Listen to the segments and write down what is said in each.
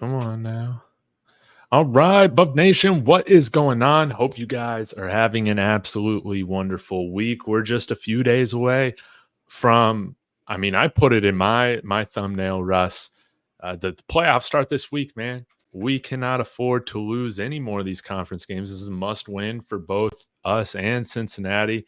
Come on now. All right, Buff Nation, what is going on? Hope you guys are having an absolutely wonderful week. We're just a few days away from, I put it in my thumbnail, Russ. The playoffs start this week, man. We cannot afford to lose any more of these conference games. This is a must win for both us and Cincinnati.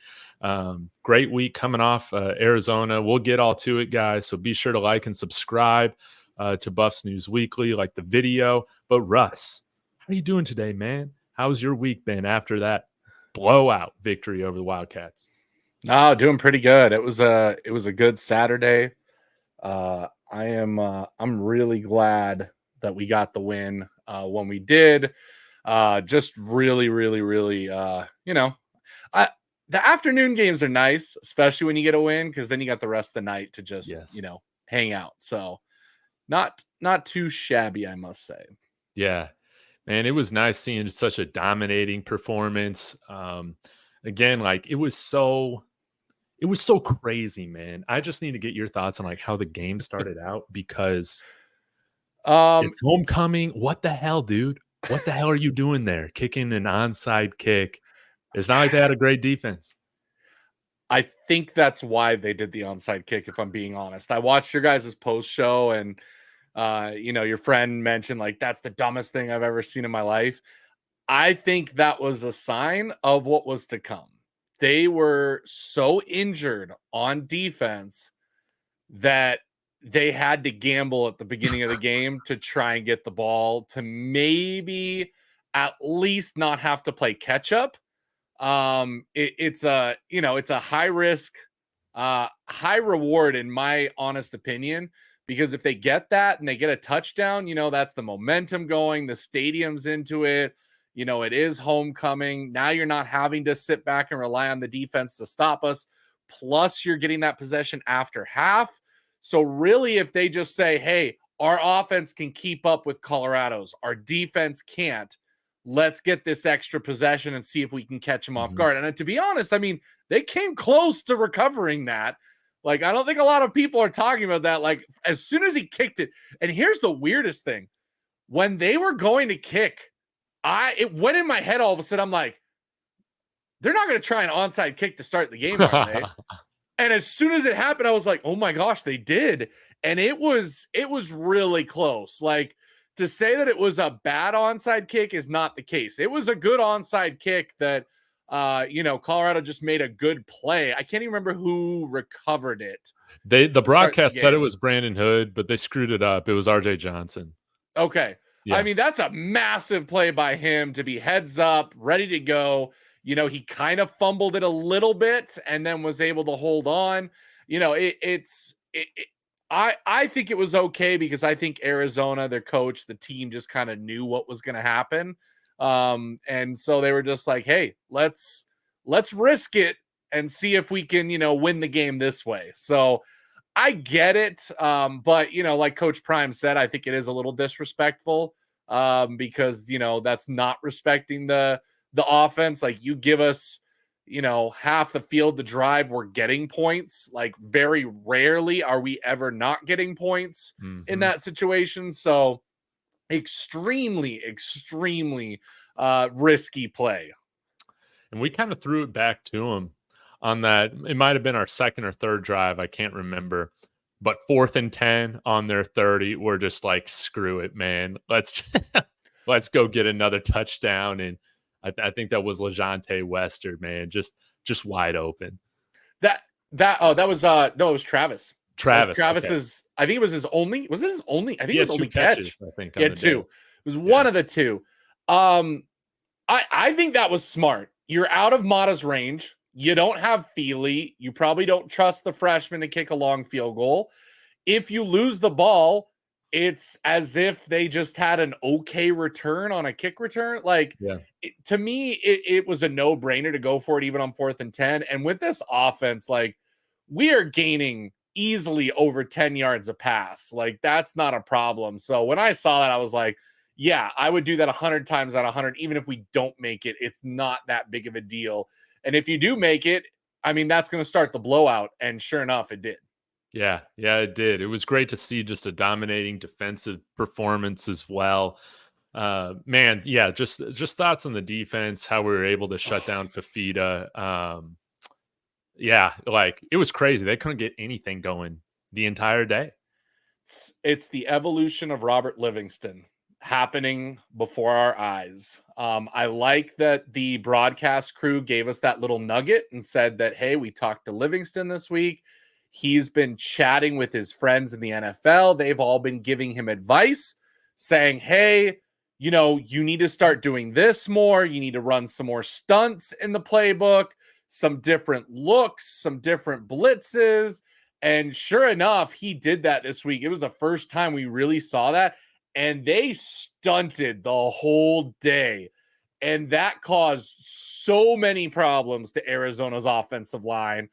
Great week coming off Arizona. We'll get all to it, guys. So be sure to like and subscribe to Buffs News Weekly, like the video. But Russ, how are you doing today, man? How's your week been after that blowout victory over the Wildcats? No, doing pretty good. It was a good Saturday. I'm really glad that we got the win when we did. Just really, the afternoon games are nice, especially when you get a win, because then you got the rest of the night to just hang out. So not too shabby, I must say. Yeah, man, it was nice seeing such a dominating performance. Again, like it was so crazy, man. I just need to get your thoughts on like how the game started out because it's homecoming. What the hell, dude? What the hell are you doing there? Kicking an onside kick. It's not like they had a great defense. I think that's why they did the onside kick, if I'm being honest. I watched your guys' post show and your friend mentioned like that's the dumbest thing I've ever seen in my life. I think that was a sign of what was to come. They were so injured on defense that they had to gamble at the beginning of the game to try and get the ball to maybe at least not have to play catch up. It's a high risk, high reward in my honest opinion, because if they get that and they get a touchdown, that's the momentum going, the stadium's into it. It is homecoming. Now you're not having to sit back and rely on the defense to stop us. Plus you're getting that possession after half. So really, if they just say, hey, our offense can keep up with Colorado's, our defense can't, let's get this extra possession and see if we can catch them off guard. And to be honest, they came close to recovering that. Like, I don't think a lot of people are talking about that. Like, as soon as he kicked it, and here's the weirdest thing. When they were going to kick, it went in my head all of a sudden. I'm like, they're not going to try an onside kick to start the game, are they? And as soon as it happened, I was like, oh my gosh, they did. And it was really close. Like, to say that it was a bad onside kick is not the case. It was a good onside kick that, Colorado just made a good play. I can't even remember who recovered it. The broadcast said it was Brandon Hood, but they screwed it up. It was RJ Johnson. Okay. Yeah. That's a massive play by him to be heads up, ready to go. He kind of fumbled it a little bit and then was able to hold on. I think it was okay because I think Arizona, their coach, the team just kind of knew what was going to happen. And so they were just like, hey, let's risk it and see if we can, win the game this way. So I get it. But, like Coach Prime said, I think it is a little disrespectful because, that's not respecting the offense. Like, you give us, half the field to drive, we're getting points. Like, very rarely are we ever not getting points in that situation. So extremely risky play. And we kind of threw it back to him on that. It might have been our second or third drive. I can't remember. But 4th and 10 on their 30, we're just like, screw it, man. Let's go get another touchdown. And I think that was LeJontay Wester, man, just wide open. It was Travis. Travis's, okay. I think it was his only. Was it his only? I think it was only catch. I think he had two. It was one of the two. I think that was smart. You're out of Mata's range. You don't have Feely. You probably don't trust the freshman to kick a long field goal. If you lose the ball, it's as if they just had an okay return on a kick return. Like, to me, it was a no-brainer to go for it even on 4th and 10. And with this offense, like, we are gaining easily over 10 yards a pass. Like, that's not a problem. So when I saw that, I was like, yeah, I would do that 100 times out of 100. Even if we don't make it, it's not that big of a deal. And if you do make it, that's going to start the blowout. And sure enough, it did. Yeah, yeah, it did. It was great to see just a dominating defensive performance as well. Man, yeah, just thoughts on the defense, how we were able to shut down Fafita. Yeah, like it was crazy. They couldn't get anything going the entire day. It's the evolution of Robert Livingston happening before our eyes. I like that the broadcast crew gave us that little nugget and said that, hey, we talked to Livingston this week. He's been chatting with his friends in the NFL. They've all been giving him advice, saying, hey, you need to start doing this more. You need to run some more stunts in the playbook, some different looks, some different blitzes. And sure enough, he did that this week. It was the first time we really saw that. And they stunted the whole day. And that caused so many problems to Arizona's offensive line.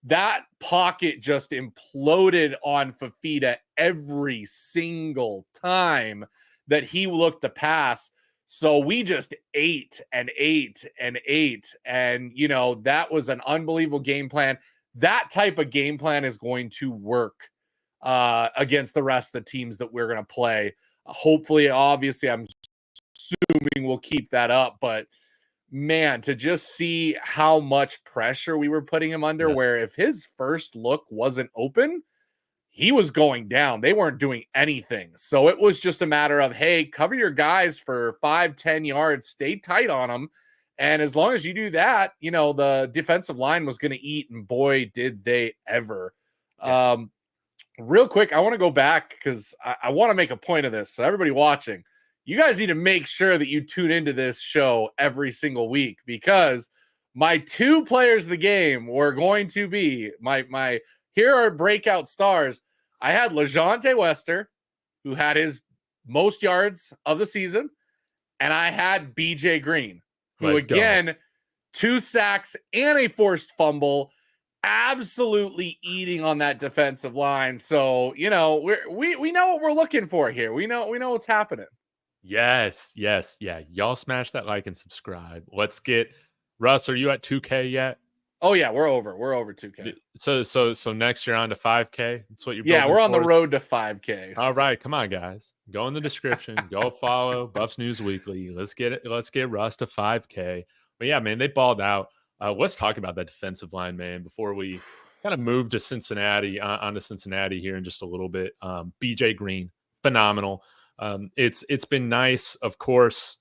That pocket just imploded on Fafita every single time that he looked to pass. So we just ate and ate and ate. And, that was an unbelievable game plan. That type of game plan is going to work against the rest of the teams that we're going to play. Hopefully, obviously, I'm assuming we'll keep that up. But man, to just see how much pressure we were putting him under, Yes. where if his first look wasn't open, he was going down. They weren't doing anything. So it was just a matter of, hey, cover your guys for 5-10 yards, stay tight on them. And as long as you do that, the defensive line was going to eat. And boy, did they ever. Yeah. Real quick, I want to go back because I want to make a point of this. So everybody watching, you guys need to make sure that you tune into this show every single week, because my two players of the game were going to be my here are breakout stars. I had LeJounte Wester, who had his most yards of the season, and I had BJ Green, who Let's go. again, 2 sacks and a forced fumble, absolutely eating on that defensive line. So, we know what we're looking for here. We know what's happening. Yes, yes, yeah. Y'all smash that like and subscribe. Let's get Russ. Are you at 2K yet? Oh yeah, we're over 2K. So next year on to 5K. That's what you're Yeah, building we're on the towards? road to 5K. All right, come on, guys. Go in the description. Go follow Buffs News Weekly. Let's get it. Let's get Russ to 5K. But yeah, man, they balled out. Let's talk about that defensive line, man, before we kind of move to Cincinnati, onto Cincinnati here in just a little bit. BJ Green, phenomenal. It's been nice, of course.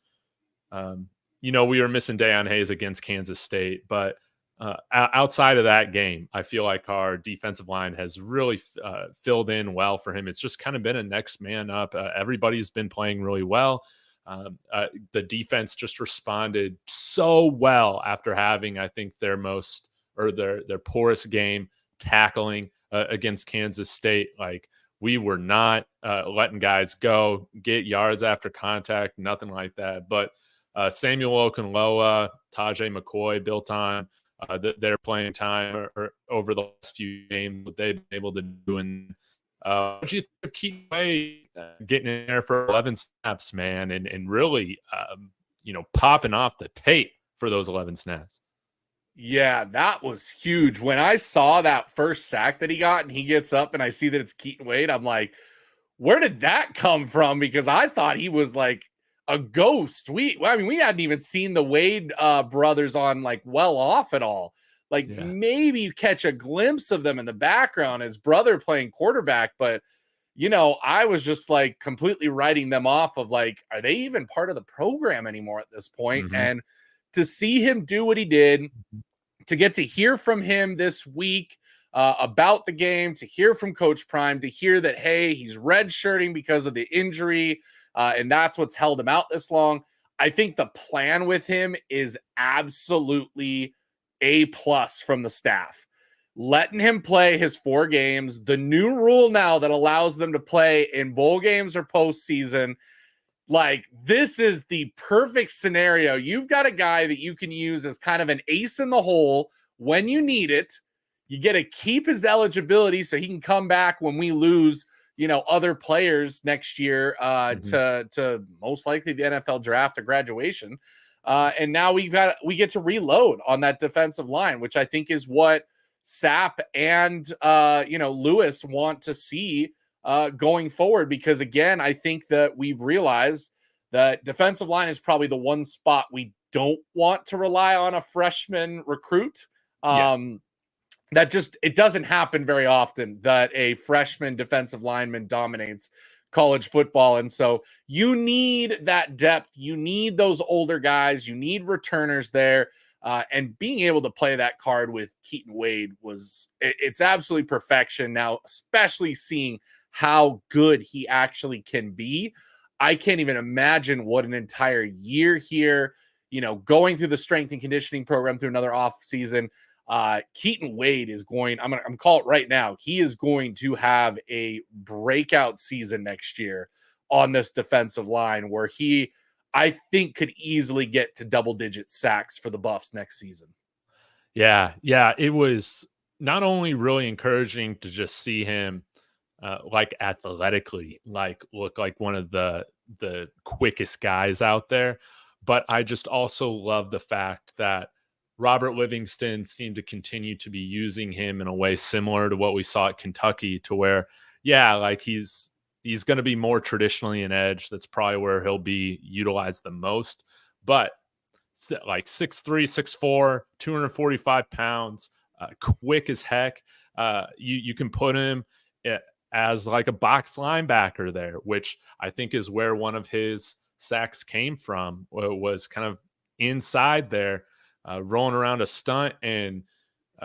We were missing Deion Hayes against Kansas State, but outside of that game, I feel like our defensive line has really filled in well for him. It's just kind of been a next man up. Everybody's been playing really well. The defense just responded so well after having, I think, their poorest game tackling against Kansas State. Like, we were not letting guys go, get yards after contact, nothing like that. But Samuel Okunloa, Tajay McCoy built on their playing time or over the last few games, what they've been able to do. And what do you think of Keaton getting in there for 11 snaps, man, and really, popping off the tape for those 11 snaps? Yeah, that was huge. When I saw that first sack that he got and he gets up and I see that it's Keaton Wade, I'm like, where did that come from? Because I thought he was like a ghost. We hadn't even seen the Wade brothers on like well off at all. Like, Yeah. maybe you catch a glimpse of them in the background, his brother playing quarterback, but I was just like completely writing them off of like, are they even part of the program anymore at this point? Mm-hmm. And to see him do what he did, to get to hear from him this week about the game, to hear from Coach Prime, to hear that, hey, he's redshirting because of the injury, and that's what's held him out this long. I think the plan with him is absolutely A+ from the staff. Letting him play his 4 games, the new rule now that allows them to play in bowl games or postseason. Like, this is the perfect scenario. You've got a guy that you can use as kind of an ace in the hole when you need it. You get to keep his eligibility so he can come back when we lose, other players next year to most likely the NFL draft or graduation. And now we get to reload on that defensive line, which I think is what Sapp and Lewis want to see going forward, because again, I think that we've realized that defensive line is probably the one spot we don't want to rely on a freshman recruit. That just, it doesn't happen very often that a freshman defensive lineman dominates college football. And so you need that depth. You need those older guys. You need returners there. And being able to play that card with Keaton Wade it's absolutely perfection. Now, especially seeing how good he actually can be, I can't even imagine what an entire year here, going through the strength and conditioning program through another off season. Keaton Wade is going, I'm gonna call it right now, he is going to have a breakout season next year on this defensive line, where I think could easily get to double-digit sacks for the Buffs next season. Yeah, it was not only really encouraging to just see him like athletically, like look like one of the quickest guys out there, but I just also love the fact that Robert Livingston seemed to continue to be using him in a way similar to what we saw at Kentucky, to where, like he's going to be more traditionally an edge. That's probably where he'll be utilized the most. But like 6'3", 6'4", 245 pounds, quick as heck. You can put him as like a box linebacker there, which I think is where one of his sacks came from, was kind of inside there. Rolling around a stunt, and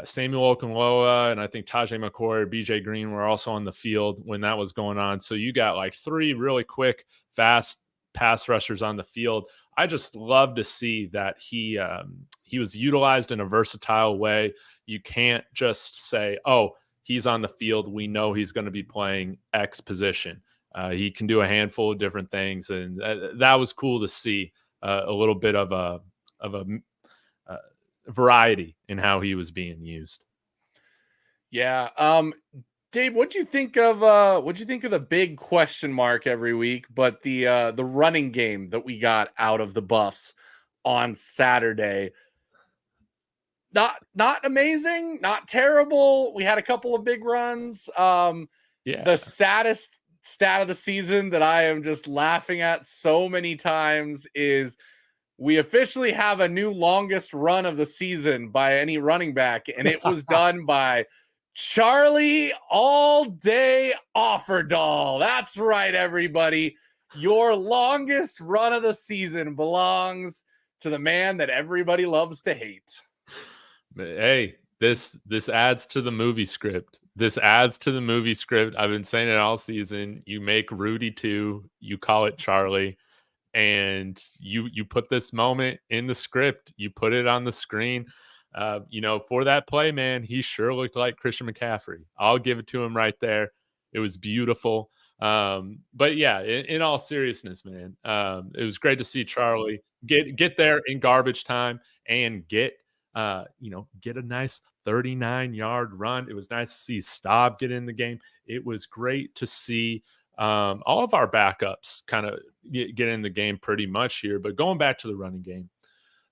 Samuel Okunloa and I think Tajay McCoy, BJ Green were also on the field when that was going on. So you got like three really quick, fast pass rushers on the field. I just love to see that he was utilized in a versatile way. You can't just say, oh, he's on the field, we know he's going to be playing X position. He can do a handful of different things, and that was cool to see a little bit of a variety in how he was being used. Yeah. Dave, what'd you think of the big question mark every week, but the running game that we got out of the Buffs on Saturday? Not amazing, not terrible. We had a couple of big runs. The saddest stat of the season that I am just laughing at so many times is we officially have a new longest run of the season by any running back, and it was done by Charlie All Day Offerdahl. That's right, everybody. Your longest run of the season belongs to the man that everybody loves to hate. Hey, this adds to the movie script. This adds to the movie script. I've been saying it all season. You make Rudy 2, you call it Charlie, and you put this moment in the script. You put it on the screen. For that play, man, he sure looked like Christian McCaffrey. I'll give it to him right there. It was beautiful. But yeah, in all seriousness, man, it was great to see Charlie get there in garbage time and get a nice 39-yard run. It was nice to see Staub get in the game. It was great to see all of our backups kind of get in the game pretty much here. But going back to the running game,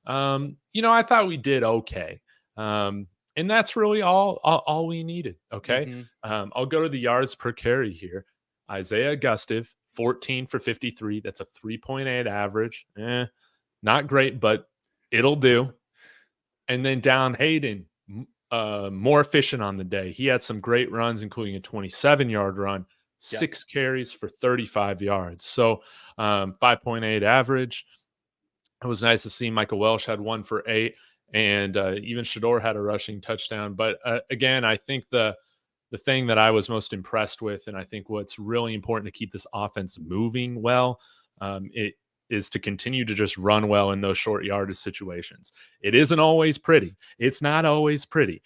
I thought we did okay. And that's really all we needed. Okay. Mm-hmm. I'll go to the yards per carry here. Isaiah Gustive, 14 for 53. That's a 3.8 average. Not great, but it'll do. And then Down Hayden, more efficient on the day. He had some great runs, including a 27-yard run, 6 carries for 35 yards. So 5.8 average. It was nice to see Michael Welsh had 1 for 8, and even Shedeur had a rushing touchdown. But again, I think the thing that I was most impressed with, and I think what's really important to keep this offense moving well, it is to continue to just run well in those short yardage situations. It isn't always pretty. It's not always pretty.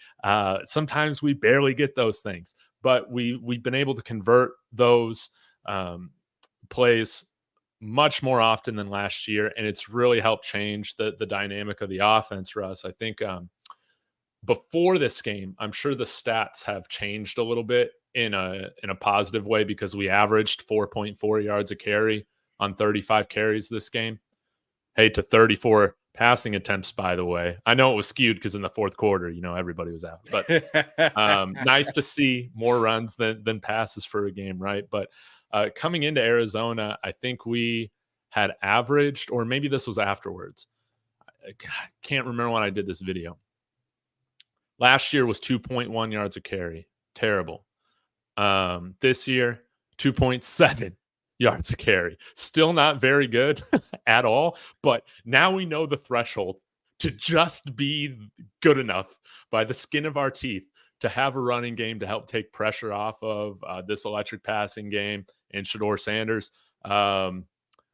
Sometimes we barely get those things, but we've been able to convert those plays much more often than last year, and it's really helped change the dynamic of the offense for us. I think before this game, I'm sure the stats have changed a little bit in a positive way, because we averaged 4.4 yards a carry on 35 carries this game. Hey, to 34 passing attempts, by the way. I know it was skewed because in the fourth quarter, everybody was out. But nice to see more runs than passes for a game, right? But coming into Arizona, I think we had averaged, or maybe this was afterwards. I can't remember when I did this video. Last year was 2.1 yards a carry. Terrible. This year, 2.7 yards a carry. Still not very good at all, but now we know the threshold to just be good enough by the skin of our teeth to have a running game to help take pressure off of this electric passing game and Shedeur Sanders.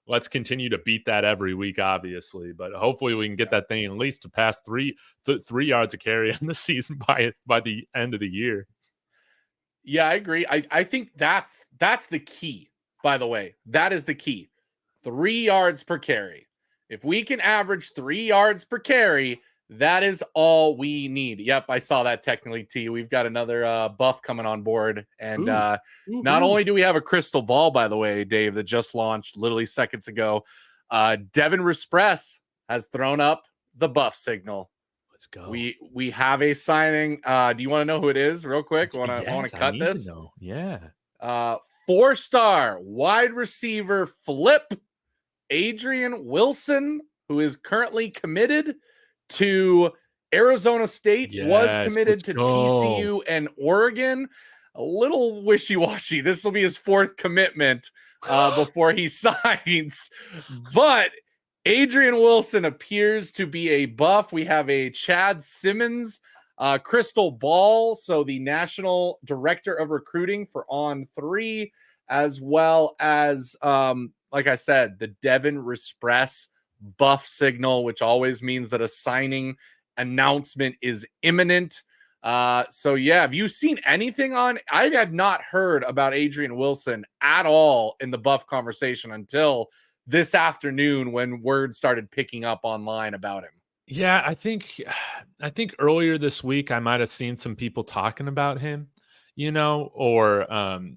Let's continue to beat that every week, obviously, but hopefully we can get that thing at least to pass 3 yards a carry in the season by the end of the year. Yeah, I agree. I think that's the key, by the way. That is the key. 3 yards per carry. If we can average 3 yards per carry, that is all we need. Yep, I saw that technically, T. We've got another buff coming on board. And not only do we have a crystal ball, by the way, Dave, that just launched literally seconds ago, Devin Respress has thrown up the buff signal. Let's go. We have a signing. Do you want to know who it is real quick? Want to cut this? Yeah. 4-star wide receiver flip Adrian Wilson, who is currently committed to Arizona State, was committed to TCU and Oregon. A little wishy-washy. This will be his 4th commitment before he signs. But Adrian Wilson appears to be a buff. We have a Chad Simmons crystal ball, so the National Director of Recruiting for On3, as well as, like I said, the Devin Respress buff signal, which always means that a signing announcement is imminent. So yeah, have you seen anything on? I had not heard about Adrian Wilson at all in the buff conversation until this afternoon when word started picking up online about him. Yeah, I think earlier this week I might have seen some people talking about him, or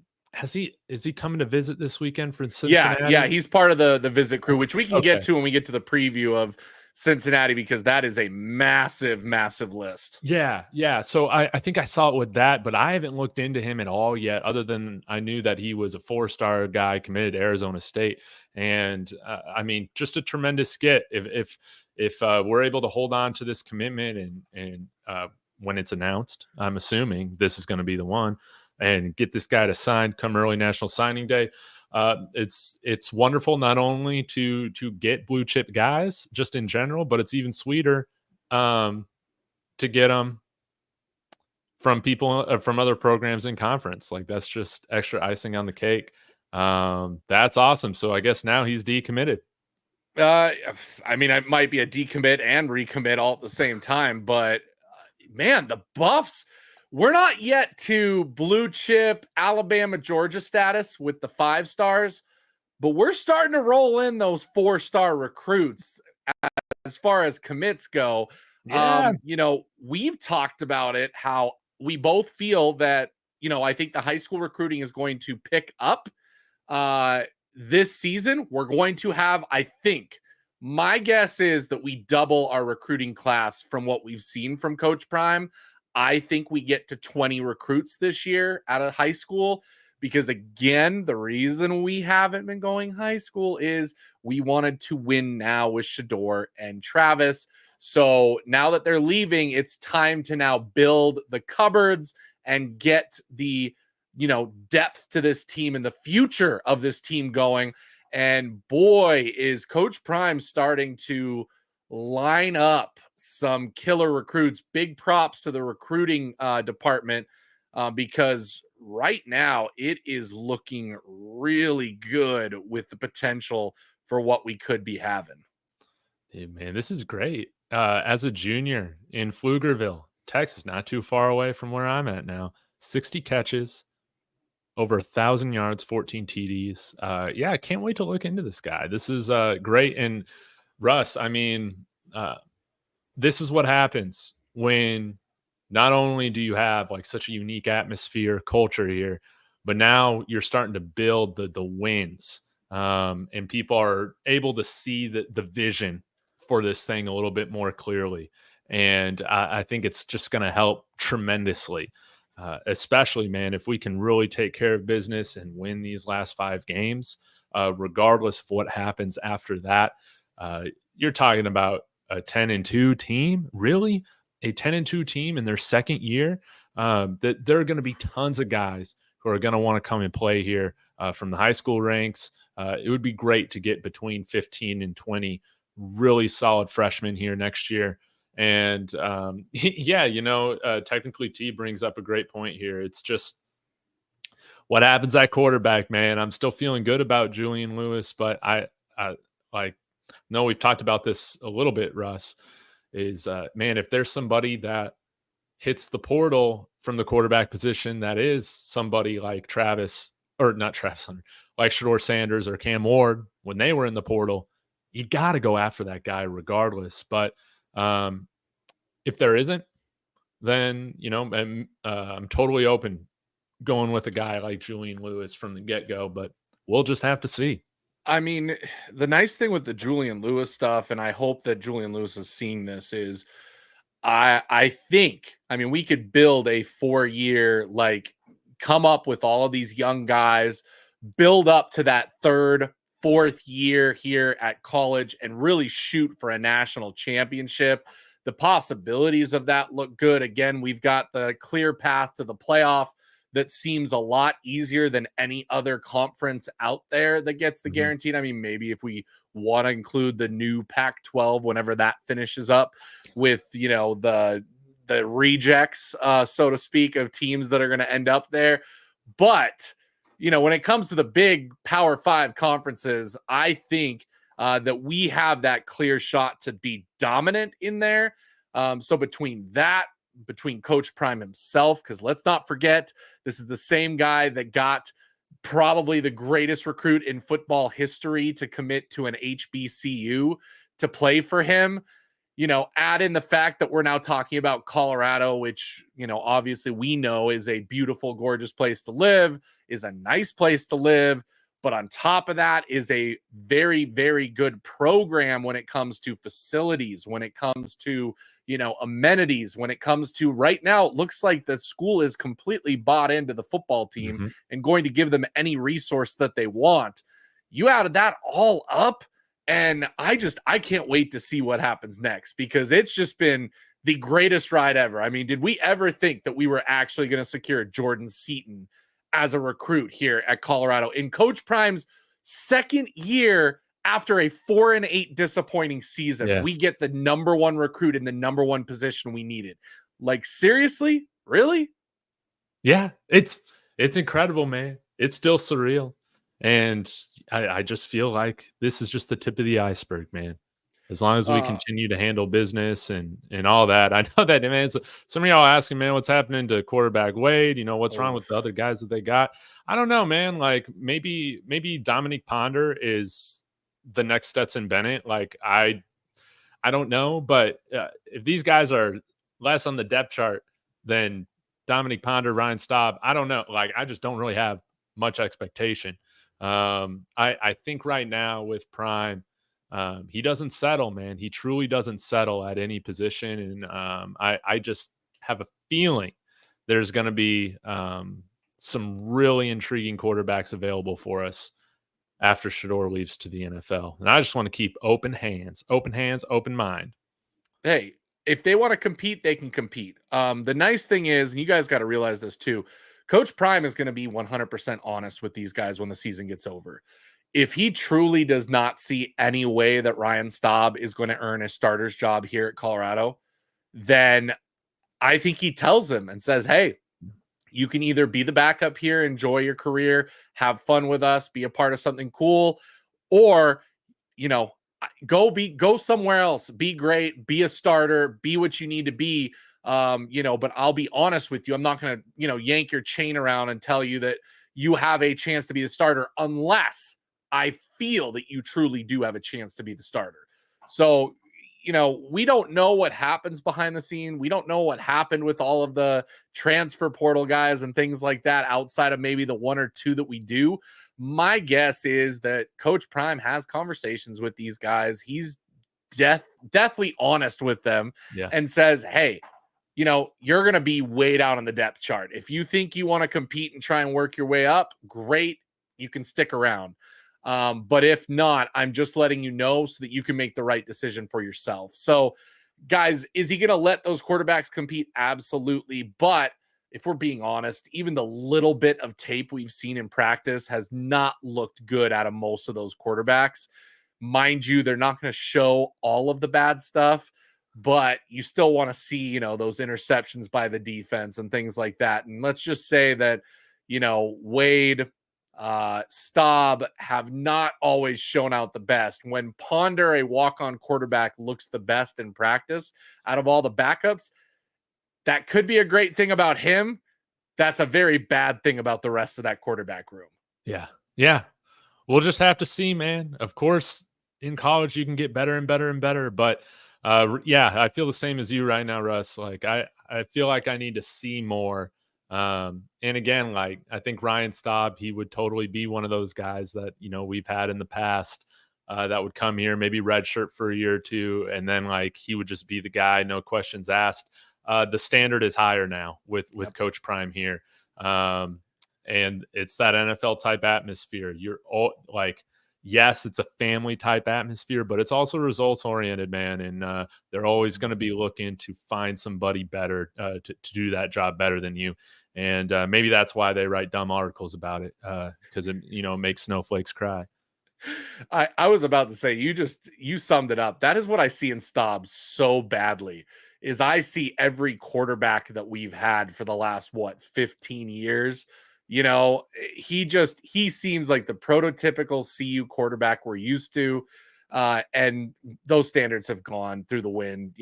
is he coming to visit this weekend for Cincinnati? Yeah, he's part of the visit crew, which we can get to when we get to the preview of Cincinnati, because that is a massive list. Yeah. So I think I saw it with that, but I haven't looked into him at all yet, other than I knew that he was a 4-star guy committed to Arizona State. And I mean, just a tremendous get if we're able to hold on to this commitment and when it's announced, I'm assuming this is going to be the one, and get this guy to sign come early National Signing Day. It's wonderful not only to get blue chip guys just in general, but it's even sweeter to get them from people from other programs in conference. Like, that's just extra icing on the cake. That's awesome. So I guess now he's decommitted. I mean, it might be a decommit and recommit all at the same time, but man, the buffs, we're not yet to blue chip Alabama, Georgia status with the 5 stars, but we're starting to roll in those 4-star recruits as far as commits go. Yeah. We've talked about it, how we both feel that, I think the high school recruiting is going to pick up this season. We're going to have, I think, my guess is that we double our recruiting class from what we've seen from Coach Prime. I think we get to 20 recruits this year out of high school, because again, the reason we haven't been going high school is we wanted to win now with Shedeur and Travis. So now that they're leaving, it's time to now build the cupboards and get the, depth to this team and the future of this team going. And boy, is Coach Prime starting to line up some killer recruits. Big props to the recruiting department, because right now it is looking really good with the potential for what we could be having. Hey, man, this is great. As a junior in Pflugerville, Texas, not too far away from where I'm at now, 60 catches, over 1,000 yards, 14 TDs. Yeah, I can't wait to look into this guy. This is great. And Russ, I mean, this is what happens when not only do you have like such a unique atmosphere, culture here, but now you're starting to build the wins, and people are able to see the vision for this thing a little bit more clearly. And I think it's just going to help tremendously, especially, man, if we can really take care of business and win these last 5 games, regardless of what happens after that. You're talking about a 10-2 team, really? A 10-2 team in their second year? That there are going to be tons of guys who are going to want to come and play here from the high school ranks. It would be great to get between 15 and 20 really solid freshmen here next year. And yeah, technically T brings up a great point here. It's just what happens at quarterback, man. I'm still feeling good about Julian Lewis, but I like, no, we've talked about this a little bit, Russ, is man, if there's somebody that hits the portal from the quarterback position that is somebody like Travis, or not Travis Hunter, like Shedeur Sanders or Cam Ward when they were in the portal, you got to go after that guy regardless. But if there isn't, then, I'm totally open going with a guy like Julian Lewis from the get-go, but we'll just have to see. I mean, the nice thing with the Julian Lewis stuff, and I hope that Julian Lewis is seeing this, is I think, I mean, we could build a 4-year, like, come up with all of these young guys, build up to that 3rd, 4th year here at college and really shoot for a national championship. The possibilities of that look good. Again, we've got the clear path to the playoff that seems a lot easier than any other conference out there that gets the guaranteed. I mean, maybe if we want to include the new Pac-12 whenever that finishes up with, the rejects, so to speak, of teams that are going to end up there. But, when it comes to the big Power 5 conferences, I think that we have that clear shot to be dominant in there. So between Coach Prime himself, because let's not forget, this is the same guy that got probably the greatest recruit in football history to commit to an HBCU to play for him. Add in the fact that we're now talking about Colorado, which, obviously we know is a beautiful, gorgeous place to live, is a nice place to live. But on top of that is a very, very good program when it comes to facilities, when it comes to, amenities, when it comes to right now, it looks like the school is completely bought into the football team and going to give them any resource that they want. You added that all up, and I can't wait to see what happens next, because it's just been the greatest ride ever. I mean, did we ever think that we were actually going to secure Jordan Seaton as a recruit here at Colorado in Coach Prime's second year after a 4-8 disappointing season? Yeah. We get the number 1 recruit in the number 1 position we needed. Like, seriously? Really? Yeah, it's incredible, man. It's still surreal. And I just feel like this is just the tip of the iceberg, man. As long as we continue to handle business and all that. I know that, man, some of y'all asking, man, what's happening to quarterback Wade? What's wrong with the other guys that they got? I don't know, man. Like, maybe Dominique Ponder is the next Stetson Bennett. Like, I don't know, but if these guys are less on the depth chart than Dominique Ponder, Ryan Staub, I don't know. Like, I just don't really have much expectation. I think right now with Prime, he doesn't settle, man. He truly doesn't settle at any position. And I just have a feeling there's going to be some really intriguing quarterbacks available for us after Shedeur leaves to the NFL. And I just want to keep open hands, open mind. Hey, if they want to compete, they can compete. The nice thing is, and you guys got to realize this too, Coach Prime is going to be 100% honest with these guys when the season gets over. If he truly does not see any way that Ryan Staub is going to earn a starter's job here at Colorado, then I think he tells him and says, hey, you can either be the backup here, enjoy your career, have fun with us, be a part of something cool, or, go somewhere else, be great, be a starter, be what you need to be. But I'll be honest with you. I'm not going to, yank your chain around and tell you that you have a chance to be the starter unless I feel that you truly do have a chance to be the starter. So, we don't know what happens behind the scene. We don't know what happened with all of the transfer portal guys and things like that outside of maybe the 1 or 2 that we do. My guess is that Coach Prime has conversations with these guys. He's deathly honest with them Yeah. and says, hey, you're going to be way down on the depth chart. If you think you want to compete and try and work your way up, great. You can stick around. But if not, I'm just letting you know so that you can make the right decision for yourself. So, guys, is he going to let those quarterbacks compete? Absolutely. But if we're being honest, even the little bit of tape we've seen in practice has not looked good out of most of those quarterbacks. Mind you, they're not going to show all of the bad stuff, but you still want to see, those interceptions by the defense and things like that. And let's just say that, Wade, Staub have not always shown out the best. When Ponder, a walk-on quarterback, looks the best in practice out of all the backups, that could be a great thing about him. That's a very bad thing about the rest of that quarterback room. Yeah. Yeah. We'll just have to see, man. Of course, in college, you can get better and better and better. But yeah, I feel the same as you right now, Russ. Like, I feel like I need to see more. And again, like, I think Ryan Staub, he would totally be one of those guys that, we've had in the past that would come here, maybe redshirt for a year or two. And then, like, he would just be the guy, no questions asked. The standard is higher now with Coach Prime here. And it's that NFL type atmosphere. You're all like, yes, it's a family type atmosphere, but it's also results oriented, man. And they're always going to be looking to find somebody better to do that job better than you. And maybe that's why they write dumb articles about it, because it makes snowflakes cry. I was about to say, you summed it up. That is what I see in Staub so badly. Is I see every quarterback that we've had for the last 15 years. He seems like the prototypical CU quarterback we're used to. And those standards have gone through the wind.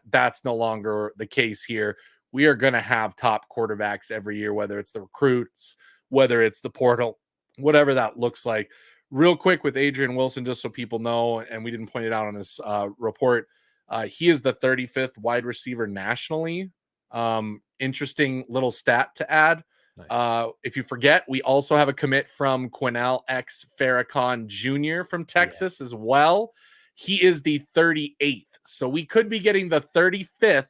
That's no longer the case here. We are going to have top quarterbacks every year, whether it's the recruits, whether it's the portal, whatever that looks like. Real quick with Adrian Wilson, just so people know, and we didn't point it out on this report, he is the 35th wide receiver nationally. Interesting little stat to add. Nice. If you forget, we also have a commit from Quinnell X Farrakhan Jr. from Texas as well. He is the 38th. So we could be getting the 35th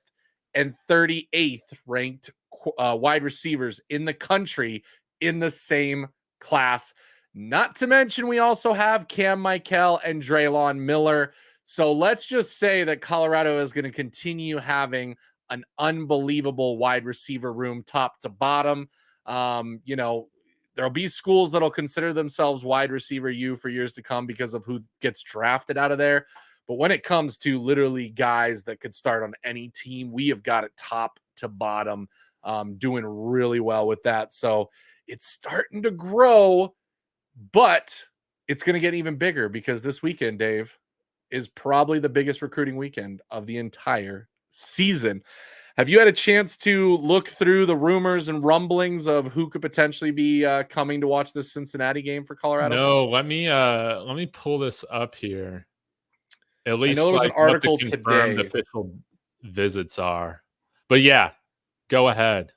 and 38th ranked wide receivers in the country in the same class. Not to mention, we also have Cam Michael and Draylon Miller. So let's just say that Colorado is going to continue having an unbelievable wide receiver room, top to bottom. There'll be schools that'll consider themselves wide receiver U for years to come because of who gets drafted out of there. But when it comes to literally guys that could start on any team, we have got it top to bottom, doing really well with that. So it's starting to grow. But it's going to get even bigger because this weekend, Dave, is probably the biggest recruiting weekend of the entire season. Have you had a chance to look through the rumors and rumblings of who could potentially be coming to watch this Cincinnati game for Colorado? No, let me pull this up here. At least I know there was an article what the confirmed today. official visits are. But yeah, go ahead.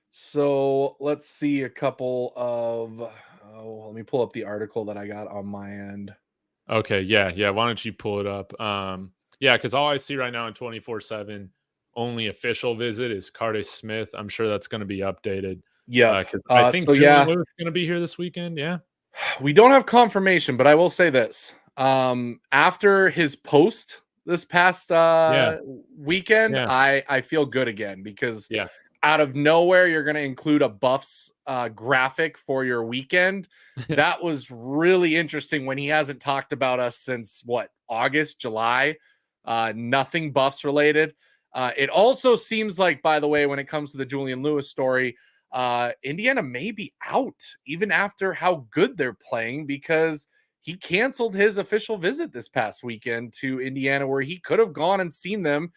So let's see a couple of. Let me pull up the article that I got on my end. Okay, yeah. Why don't you pull it up? Yeah, because all I see right now in 24/7 only official visit is Cardis Smith. I'm sure that's going to be updated. Yeah, because I think Julian Lewis is going to be here this weekend. Yeah, we don't have confirmation, but I will say this: after his post this past weekend, I feel good again because out of nowhere, you're going to include a Buffs graphic for your weekend. That was really interesting when he hasn't talked about us since August, July, nothing Buffs related. It also seems like, by the way, when it comes to the Julian Lewis story, Indiana may be out even after how good they're playing because he canceled his official visit this past weekend to Indiana where he could have gone and seen them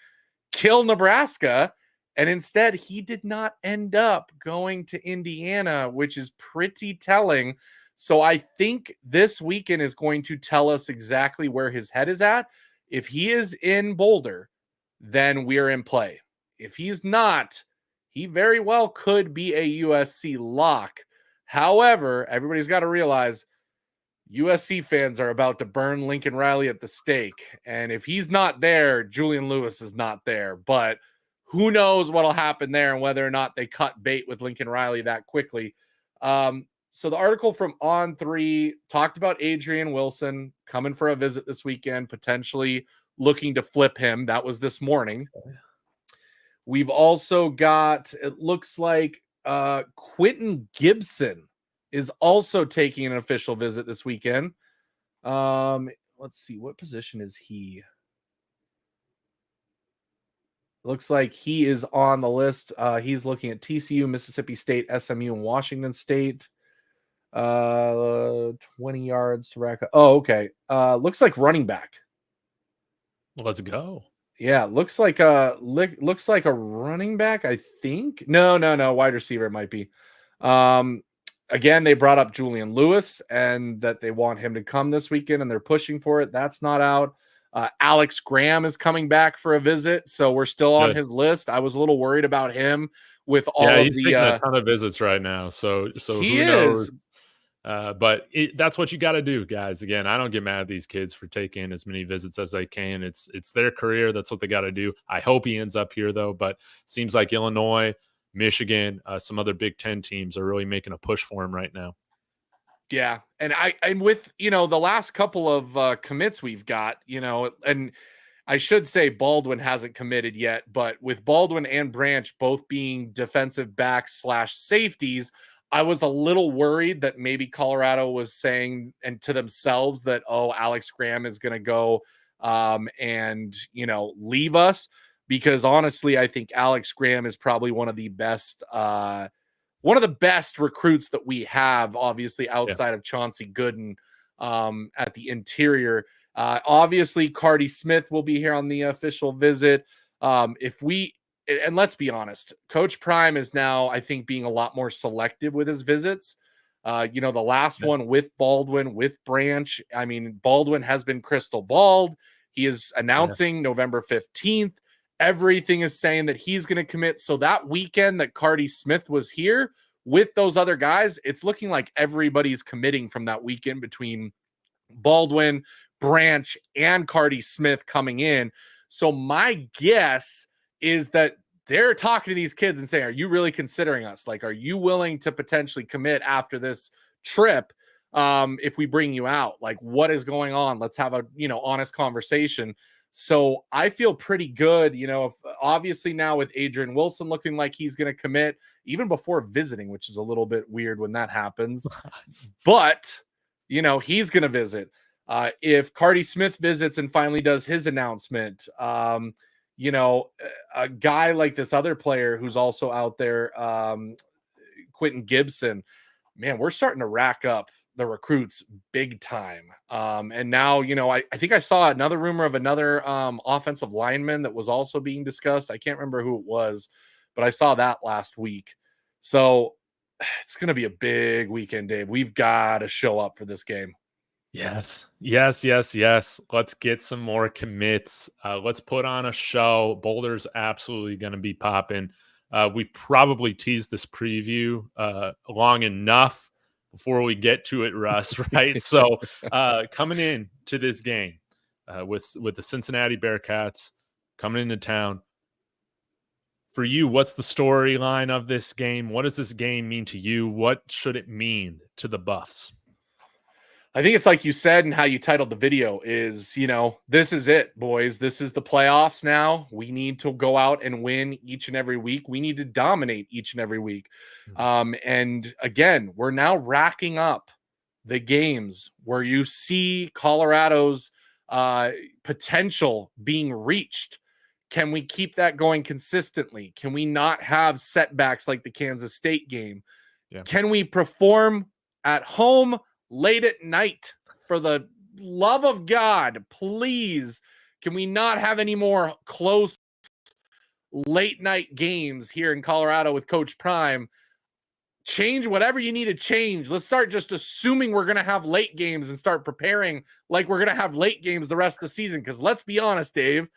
kill Nebraska. And instead, he did not end up going to Indiana, which is pretty telling. So I think this weekend is going to tell us exactly where his head is at. If he is in Boulder, then we're in play. If he's not, he very well could be a USC lock. However, everybody's got to realize USC fans are about to burn Lincoln Riley at the stake. And if he's not there, Julian Lewis is not there. But who knows what'll happen there and whether or not they cut bait with Lincoln Riley that quickly. So the article from On3 talked about Adrian Wilson coming for a visit this weekend, potentially looking to flip him. That was this morning. We've also got, it looks like Quentin Gibson is also taking an official visit this weekend. Let's see, what position is he? Looks like he is on the list. He's looking at TCU, Mississippi State, SMU, and Washington State. 20 yards to rack up. Oh, okay. Looks like running back. Let's go. Yeah, looks like a running back, I think. No, wide receiver it might be. Again, they brought up Julian Lewis and that they want him to come this weekend and they're pushing for it. That's not out. Alex Graham is coming back for a visit, so we're still on his list. I was a little worried about him with all of he's the taking a ton of visits right now. So he who knows? is. But that's what you got to do, guys. Again, I don't get mad at these kids for taking as many visits as they can. It's their career. That's what they got to do. I hope he ends up here, though. But seems like Illinois, Michigan, some other Big Ten teams are really making a push for him right now. Yeah, and with the last couple of commits we've got, and I should say Baldwin hasn't committed yet, but with Baldwin and Branch both being defensive backs / safeties, I was a little worried that maybe Colorado was saying and to themselves that, oh, Alex Graham is going to go and leave us, because honestly, I think Alex Graham is probably one of the best recruits that we have, obviously outside of Chauncey Gooden at the interior. Obviously, Cardi Smith will be here on the official visit. And let's be honest, Coach Prime is now, I think, being a lot more selective with his visits. The last one with Baldwin, with Branch, I mean, Baldwin has been crystal balled. He is announcing November 15th. Everything is saying that he's going to commit. So that weekend that Cardi Smith was here with those other guys, it's looking like everybody's committing from that weekend between Baldwin, Branch, and Cardi Smith coming in. So my guess is that they're talking to these kids and saying, are you really considering us? Like, are you willing to potentially commit after this trip? If we bring you out, like, what is going on? Let's have a, honest conversation. So I feel pretty good, if obviously now with Adrian Wilson looking like he's going to commit even before visiting, which is a little bit weird when that happens, but he's going to visit. If Cardi Smith visits and finally does his announcement, a guy like this other player who's also out there, Quentin Gibson, man, we're starting to rack up the recruits big time. And now, I think I saw another rumor of another offensive lineman that was also being discussed. I can't remember who it was, but I saw that last week. So it's going to be a big weekend, Dave. We've got to show up for this game. Yes. Let's get some more commits. Let's put on a show. Boulder's absolutely going to be popping. We probably teased this preview long enough before we get to it, Russ, right? So coming in to this game with the Cincinnati Bearcats coming into town, for you, what's the storyline of this game? What does this game mean to you? What should it mean to the Buffs? I think it's like you said and how you titled the video is, this is it, boys. This is the playoffs now. We need to go out and win each and every week. We need to dominate each and every week. And again, we're now racking up the games where you see Colorado's potential being reached. Can we keep that going consistently? Can we not have setbacks like the Kansas State game? Yeah. Can we perform at home late at night? For the love of God, please, can we not have any more close late night games here in Colorado with Coach Prime? Change whatever you need to change. Let's start just assuming we're going to have late games and start preparing like we're going to have late games the rest of the season. Because let's be honest, Dave,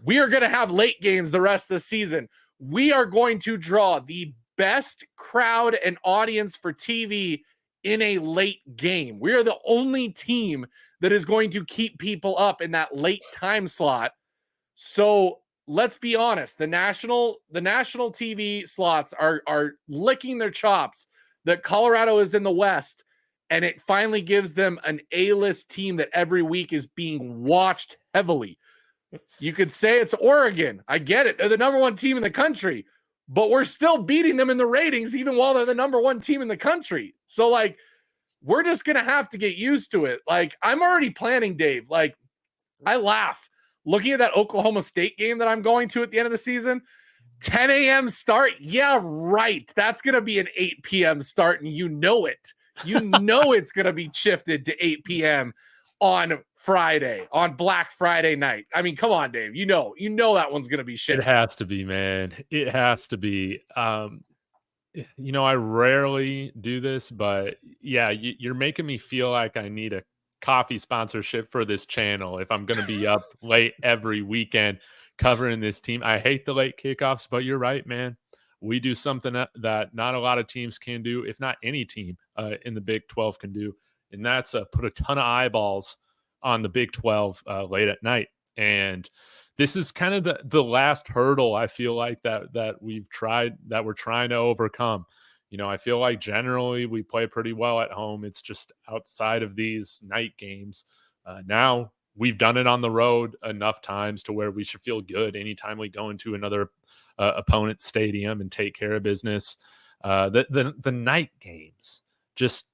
we are going to have late games the rest of the season. We are going to draw the best crowd and audience for TV in a late game. We are the only team that is going to keep people up in that late time slot. So let's be honest, the national TV slots are licking their chops that Colorado is in the West, and it finally gives them an A-list team that every week is being watched heavily. You could say it's Oregon. I get it. They're the number one team in the country, but we're still beating them in the ratings even while they're the number one team in the country. So like, we're just going to have to get used to it. Like, I'm already planning, Dave. Like, I laugh looking at that Oklahoma State game that I'm going to at the end of the season. 10 a.m. start. Yeah, right. That's going to be an 8 p.m. start, and you know it. You know it's going to be shifted to 8 p.m. on Friday, on Black Friday night. I mean, come on, Dave. You know that one's going to be shifted. It has to be, man. It has to be. I rarely do this, but yeah, you're making me feel like I need a coffee sponsorship for this channel if I'm going to be up late every weekend covering this team. I hate the late kickoffs, but you're right, man. We do something that not a lot of teams can do, if not any team in the Big 12 can do, and that's put a ton of eyeballs on the Big 12 late at night. And this is kind of the last hurdle I feel like that we're trying to overcome. I feel like generally we play pretty well at home. It's just outside of these night games. Now we've done it on the road enough times to where we should feel good anytime we go into another opponent's stadium and take care of business. The night games, just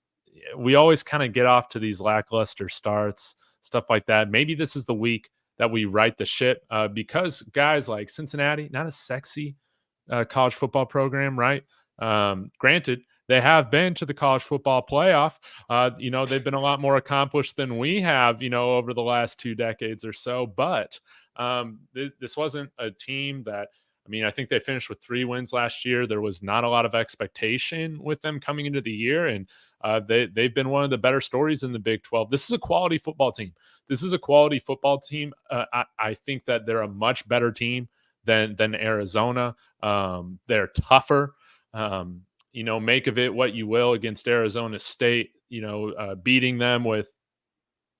we always kind of get off to these lackluster starts, stuff like that. Maybe this is the week that we right the ship because guys like Cincinnati, not a sexy college football program, right? Granted, they have been to the college football playoff. They've been a lot more accomplished than we have, over the last 2 decades or so. But this wasn't a team that, I think they finished with 3 wins last year. There was not a lot of expectation with them coming into the year, and they've been one of the better stories in the Big 12. This is a quality football team. I think that they're a much better team than Arizona. They're tougher. Make of it what you will against Arizona State, beating them with,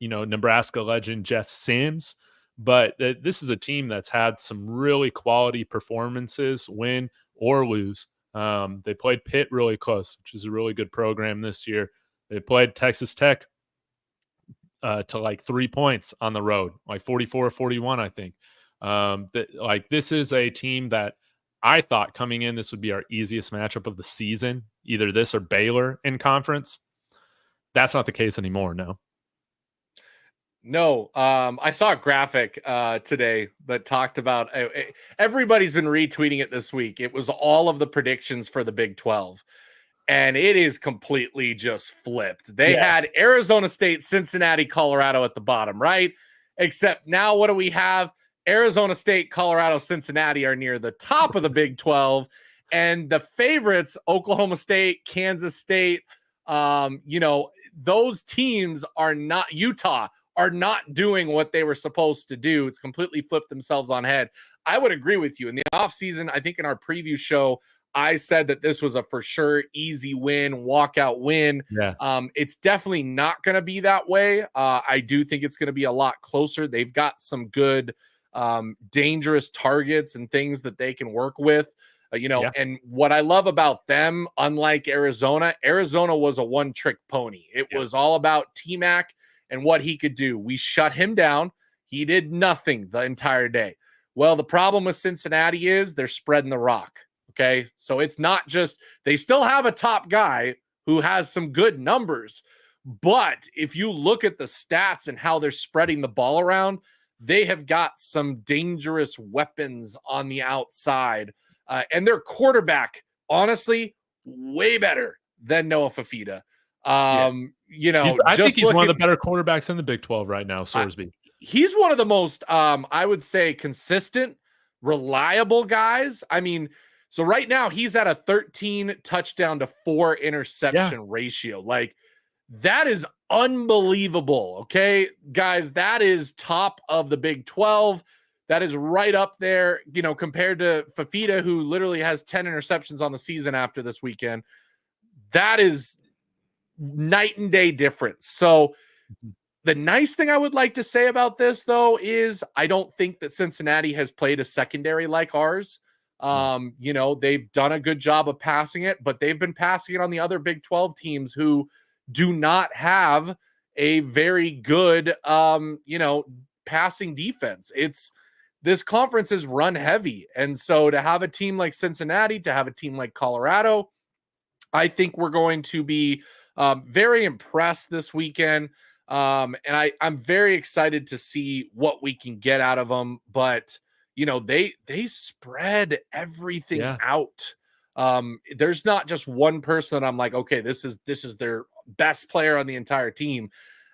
Nebraska legend Jeff Sims. But this is a team that's had some really quality performances, win or lose. They played Pitt really close, which is a really good program this year. They played Texas Tech to like 3 points on the road, like 44-41, I think. This is a team that I thought coming in, this would be our easiest matchup of the season, either this or Baylor in conference. That's not the case anymore, no. No, I saw a graphic today that talked about everybody's been retweeting it this week. It was all of the predictions for the Big 12, and it is completely just flipped. They had Arizona State, Cincinnati, Colorado at the bottom, right? Except now what do we have? Arizona State, Colorado, Cincinnati are near the top of the Big 12, and the favorites, Oklahoma State, Kansas State, those teams are not Utah. Are not doing what they were supposed to do. It's completely flipped themselves on head. I would agree with you. In the offseason, I think in our preview show, I said that this was a for sure easy win, walkout win. Yeah. It's definitely not going to be that way. I do think it's going to be a lot closer. They've got some good, dangerous targets and things that they can work with. And what I love about them, unlike Arizona was a one-trick pony. It was all about T-Mac and what he could do. We shut him down. He did nothing the entire day. Well, the problem with Cincinnati is they're spreading the rock. Okay. So it's not just, they still have a top guy who has some good numbers. But if you look at the stats and how they're spreading the ball around, they have got some dangerous weapons on the outside. And their quarterback, honestly, way better than Noah Fafita. I think he's one of the better quarterbacks in the Big 12 right now, Sorsby. He's one of the most, I would say, consistent, reliable guys. So right now he's at a 13 touchdown to 4 interception ratio. Like, that is unbelievable. Okay, guys, that is top of the Big 12. That is right up there, compared to Fafita, who literally has 10 interceptions on the season after this weekend. night and day difference. So Mhm. the nice thing I would like to say about this, though, is I don't think that Cincinnati has played a secondary like ours. No. They've done a good job of passing it, but they've been passing it on the other Big 12 teams who do not have a very good, passing defense. This conference is run heavy. And so to have a team like Cincinnati, to have a team like Colorado, I think we're going to be very impressed this weekend. And I'm very excited to see what we can get out of them. But they spread everything Yeah. out. There's not just one person that I'm like, okay, this is their best player on the entire team.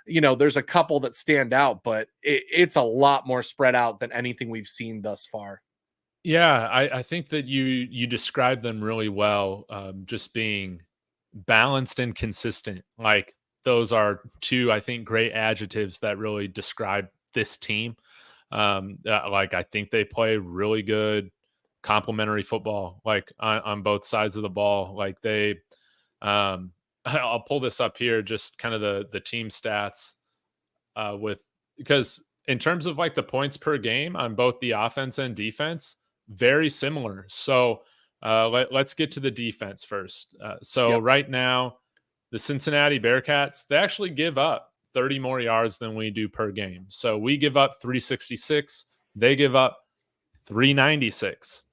There's a couple that stand out, but it's a lot more spread out than anything we've seen thus far. Yeah, I think that you described them really well, just being balanced and consistent. Like those are two, I think, great adjectives that really describe this team. Like I think they play really good complementary football, like on both sides of the ball. Like they, I'll pull this up here, just kind of the team stats with because in terms of like the points per game on both the offense and defense, very similar. So let's get to the defense first. So Yep. right now, the Cincinnati Bearcats, they actually give up 30 more yards than we do per game. So we give up 366, they give up 396.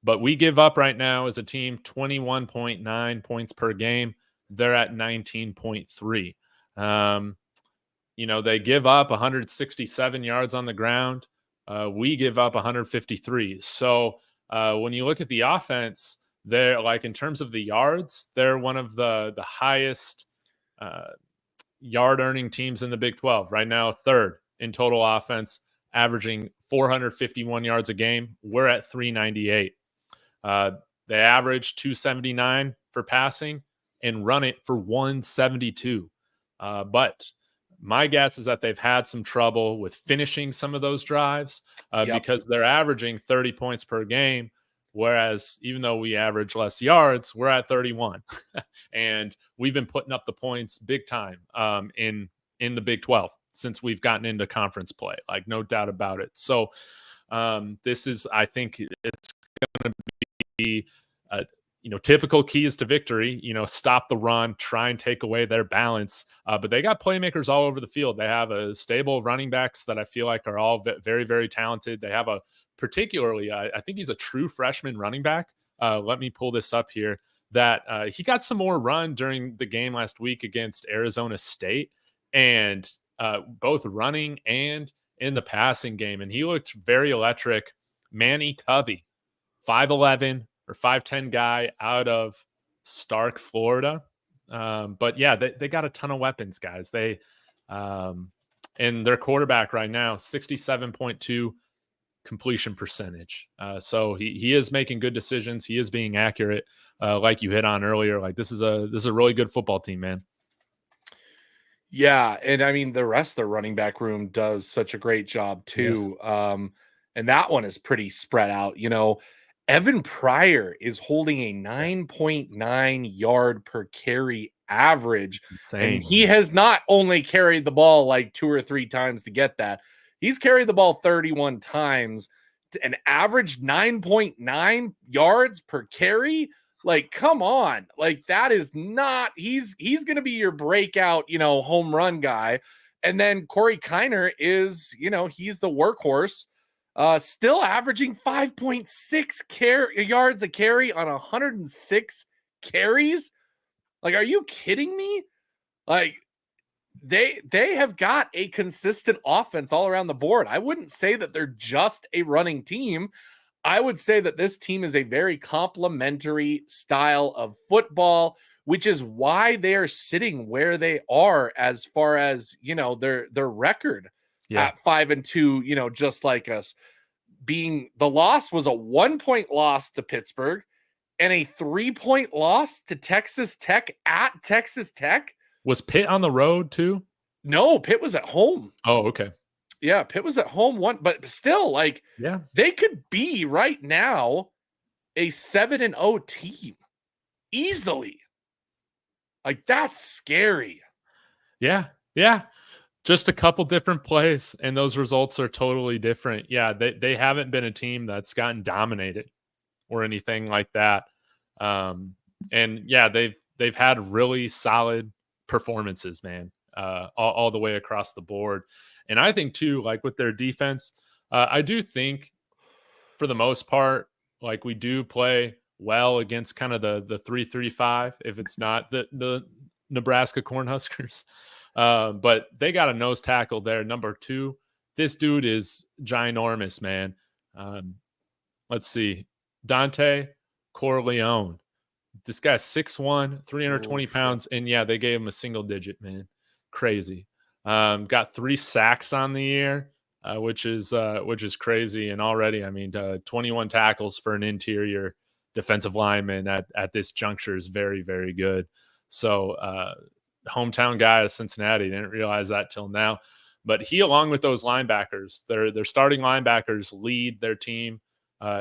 But we give up right now as a team 21.9 points per game. They're at 19.3. They give up 167 yards on the ground. We give up 153. So when you look at the offense, they're like in terms of the yards, they're one of the highest uh, yard earning teams in the Big 12 right now, third in total offense, averaging 451 yards a game. We're at 398. Uh, they average 279 for passing and run it for 172. But my guess is that they've had some trouble with finishing some of those drives Yep. because they're averaging 30 points per game. Whereas even though we average less yards, we're at 31. And we've been putting up the points big time in the Big 12 since we've gotten into conference play, like no doubt about it. So this is, I think it's going to be typical keys to victory, stop the run, try and take away their balance. But they got playmakers all over the field. They have a stable of running backs that I feel like are all very, very talented. They have a particularly, I think he's a true freshman running back. Let me pull this up here. That he got some more run during the game last week against Arizona State, and both running and in the passing game. And he looked very electric. Manny Covey, 5'11" or 5'10" guy out of Stark, Florida. But yeah, they got a ton of weapons, guys. They and their quarterback right now, 67.2 completion percentage. So he is making good decisions. He is being accurate, like you hit on earlier. Like this is a really good football team, man. Yeah, and I mean the rest of the running back room does such a great job Yes. too. And that one is pretty spread out. Evan Pryor is holding a 9.9 yard per carry average, and Insane. he has not only carried the ball like 2 or 3 times to get that. He's carried the ball 31 times to an average 9.9 yards per carry. Like, come on. Like, that is not he's gonna be your breakout, home run guy. And then Corey Kiner is, he's the workhorse, still averaging 5.6 yards a carry on 106 carries. Like, are you kidding me? Like, they have got a consistent offense all around the board. I wouldn't say that they're just a running team. I would say that this team is a very complementary style of football, which is why they are sitting where they are as far as, their record Yeah. at 5-2, just like us. Being the loss was a 1-point loss to Pittsburgh and a 3-point loss to Texas Tech at Texas Tech. Was Pitt on the road too? No, Pitt was at home. Oh, okay. Yeah, Pitt was at home but still, like, Yeah. they could be right now a 7-0 team easily. Like, that's scary. Yeah. Yeah. Just a couple different plays, and those results are totally different. Yeah, they haven't been a team that's gotten dominated or anything like that. And yeah, they've had really solid performances, man, all the way across the board. And I think too, like with their defense, I do think for the most part, like we do play well against kind of the 3-3-5 if it's not the Nebraska Cornhuskers. But they got a nose tackle there, number 2. This dude is ginormous, man. Um, let's see. Dante Corleone. This guy's 6'1", 320 Oof, yep. pounds, and yeah, they gave him a single digit, man. Crazy. Got 3 sacks on the year, which is crazy. And already, I mean, 21 tackles for an interior defensive lineman at this juncture is very, very good. So, hometown guy of Cincinnati, didn't realize that till now. But he, along with those linebackers, their starting linebackers lead their team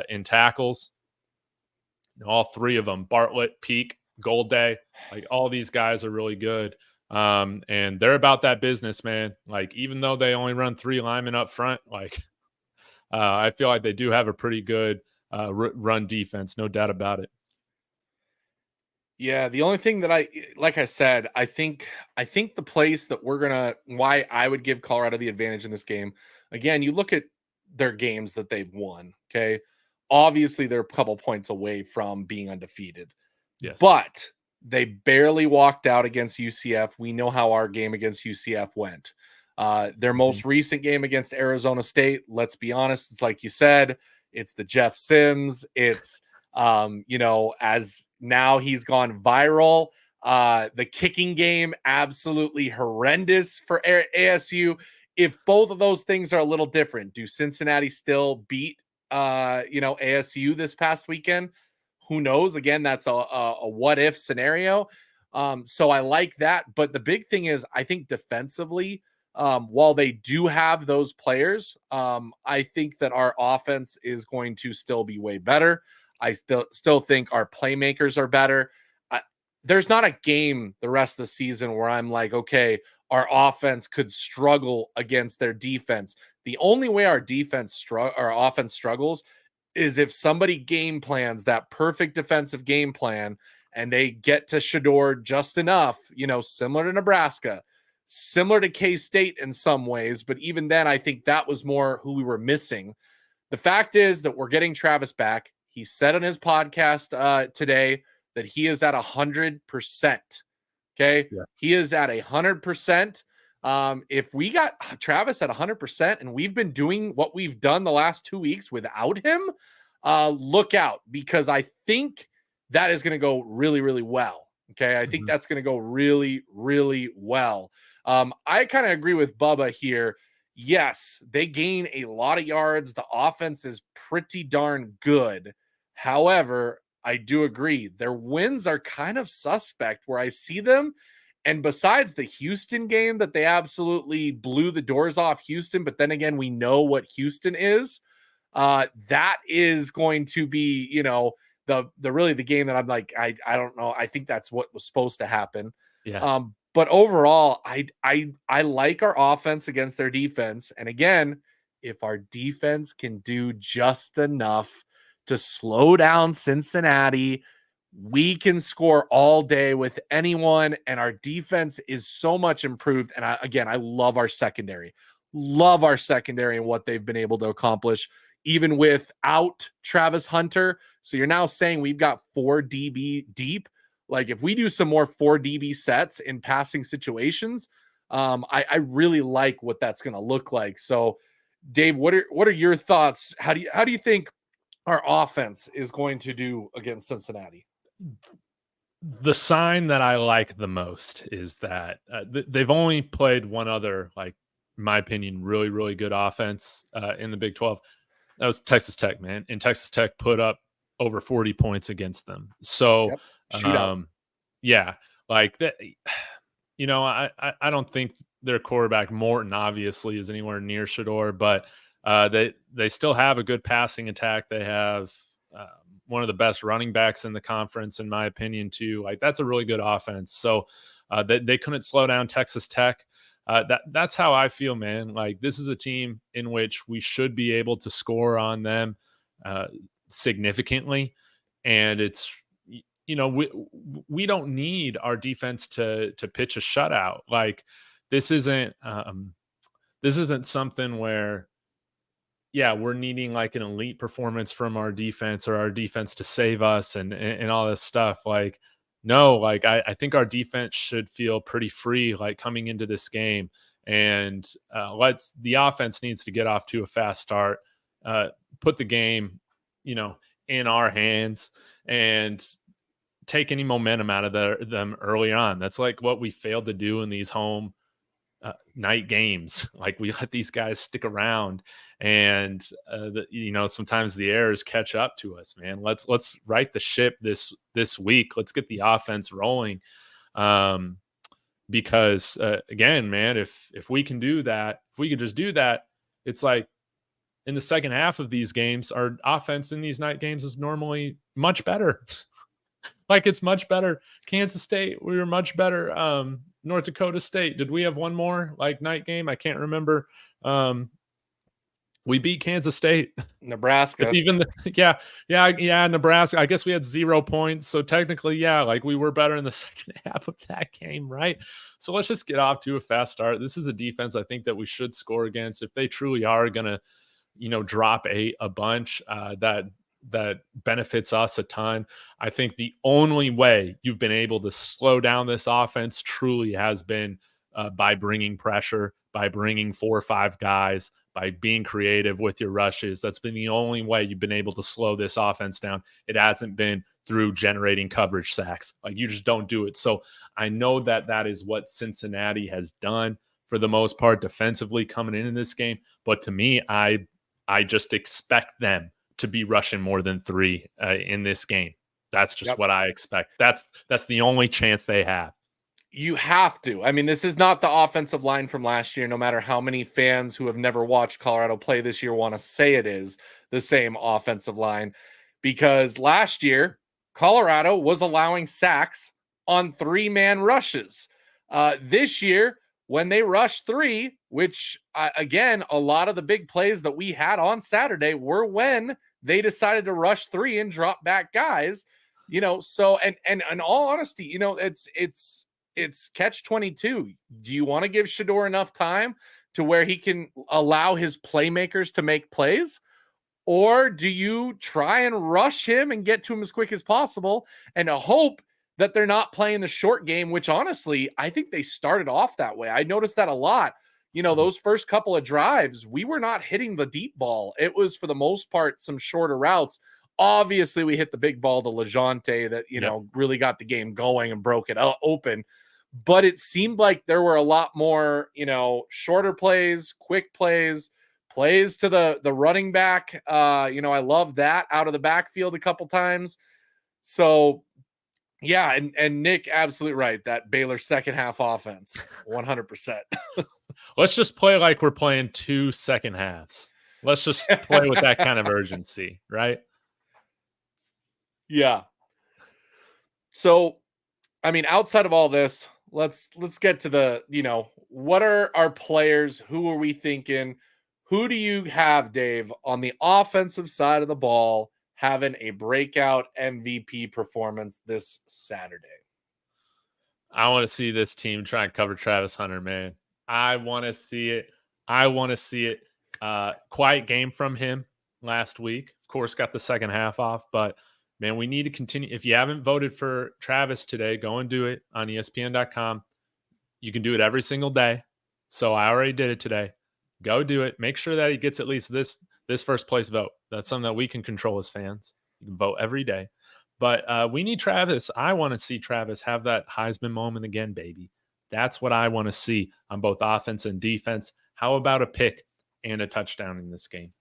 in tackles. All 3 of them, Bartlett, Peak, Gold Day, like all these guys are really good. And they're about that business, man. Like, even though they only run 3 linemen up front, like I feel like they do have a pretty good run defense, no doubt about it. Yeah, the only thing that like I said, I think the place that why I would give Colorado the advantage in this game. Again, you look at their games that they've won, okay? Obviously, they're a couple points away from being undefeated. Yes. But they barely walked out against UCF. We know how our game against UCF went. Their most recent game against Arizona State, let's be honest, it's like you said, it's the Jeff Sims. It's as now he's gone viral. The kicking game, absolutely horrendous for ASU. If both of those things are a little different, do Cincinnati still beat ASU this past weekend? Who knows? Again, that's a what if scenario. So I like that. But the big thing is, I think defensively, while they do have those players, I think that our offense is going to still be way better. I still think our playmakers are better. There's not a game the rest of the season where I'm like, okay, our offense could struggle against their defense. The only way our offense struggles is if somebody game plans that perfect defensive game plan and they get to Shedeur just enough, similar to Nebraska, similar to K-State in some ways. But even then, I think that was more who we were missing. The fact is that we're getting Travis back. He said on his podcast today that he is at 100%. Okay. Yeah. He is at 100%. If we got Travis at 100% and we've been doing what we've done the last 2 weeks without him, look out, because I think that is going to go really, really well. Okay. I think that's going to go really, really well. I kind of agree with Bubba here. Yes, they gain a lot of yards. The offense is pretty darn good. However, I do agree their wins are kind of suspect where I see them. And besides the Houston game that they absolutely blew the doors off Houston, but then again, we know what Houston is. That is going to be, the really the game that I'm like, I don't know. I think that's what was supposed to happen. Yeah. But overall, I like our offense against their defense. And again, if our defense can do just enough to slow down Cincinnati, we can score all day with anyone, and our defense is so much improved. And I love our secondary. Love our secondary and what they've been able to accomplish, even without Travis Hunter. So you're now saying we've got 4 DB deep. Like, if we do some more 4 DB sets in passing situations, I really like what that's going to look like. So, Dave, what are your thoughts? How do you think our offense is going to do against Cincinnati? The sign that I like the most is that they've only played one other, like, in my opinion, really, really good offense in the Big 12. That was Texas Tech, man. And Texas Tech put up over 40 points against them. So, Yep. Shootout. Yeah, like that. I don't think their quarterback Morton obviously is anywhere near Shedeur, but they still have a good passing attack. They have one of the best running backs in the conference, in my opinion, too. Like, that's a really good offense. So they couldn't slow down Texas Tech. That's how I feel, man. Like, this is a team in which we should be able to score on them significantly, and it's, you know, we don't need our defense to pitch a shutout. Like, this isn't something where, yeah, we're needing like an elite performance from our defense or our defense to save us and all this stuff. Like, no, like I think our defense should feel pretty free, like coming into this game. And the offense needs to get off to a fast start, put the game, you know, in our hands, and take any momentum out of them early on. That's like what we failed to do in these home night games. Like, we let these guys stick around, and you know, sometimes the errors catch up to us, man. Let's right the ship this week. Let's get the offense rolling, because again, man, if we can do that, if we could just do that, it's like in the second half of these games, our offense in these night games is normally much better. Like, it's much better. Kansas State, we were much better. North Dakota State, did we have one more like night game? I can't remember. We beat Kansas State. Nebraska. Even yeah, Nebraska. I guess we had 0 points. So technically, yeah, like, we were better in the second half of that game, right? So let's just get off to a fast start. This is a defense I think that we should score against. If they truly are gonna, you know, drop a bunch, that benefits us a ton. I think the only way you've been able to slow down this offense truly has been by bringing pressure, by bringing 4 or 5 guys, by being creative with your rushes. That's been the only way you've been able to slow this offense down. It hasn't been through generating coverage sacks. Like, you just don't do it. So I know that is what Cincinnati has done for the most part defensively coming into this game. But to me, I just expect them to be rushing more than 3 in this game. That's just what I expect. That's the only chance they have. You have to. I mean, this is not the offensive line from last year, no matter how many fans who have never watched Colorado play this year want to say it is the same offensive line, because last year, Colorado was allowing sacks on 3-man rushes. This year, when they rushed 3, which again, a lot of the big plays that we had on Saturday were when they decided to rush 3 and drop back guys, you know. So, and in all honesty, you know, it's catch 22. Do you want to give Shedeur enough time to where he can allow his playmakers to make plays? Or do you try and rush him and get to him as quick as possible and hope that they're not playing the short game, which honestly, I think they started off that way. I noticed that a lot. You know, those first couple of drives, we were not hitting the deep ball. It was, for the most part, some shorter routes. Obviously, we hit the big ball to LeJohntay that, you know, really got the game going and broke it open. But it seemed like there were a lot more, you know, shorter plays, quick plays to the running back. You know, I love that out of the backfield a couple times. So, yeah, and Nick, absolutely right. That Baylor second half offense, 100%. Let's just play like we're playing 2 second halves. Let's just play with that kind of urgency, right? Yeah. So, I mean, outside of all this, let's get to the, you know, what are our players? Who are we thinking? Who do you have, Dave, on the offensive side of the ball having a breakout MVP performance this Saturday? I want to see this team try and cover Travis Hunter, man. I want to see it. I want to see it. Quiet game from him last week. Of course, got the second half off, but man, we need to continue. If you haven't voted for Travis today, go and do it on ESPN.com. You can do it every single day. So I already did it today. Go do it. Make sure that he gets at least this first place vote. That's something that we can control as fans. You can vote every day. But we need Travis. I want to see Travis have that Heisman moment again, baby. That's what I want to see on both offense and defense. How about a pick and a touchdown in this game?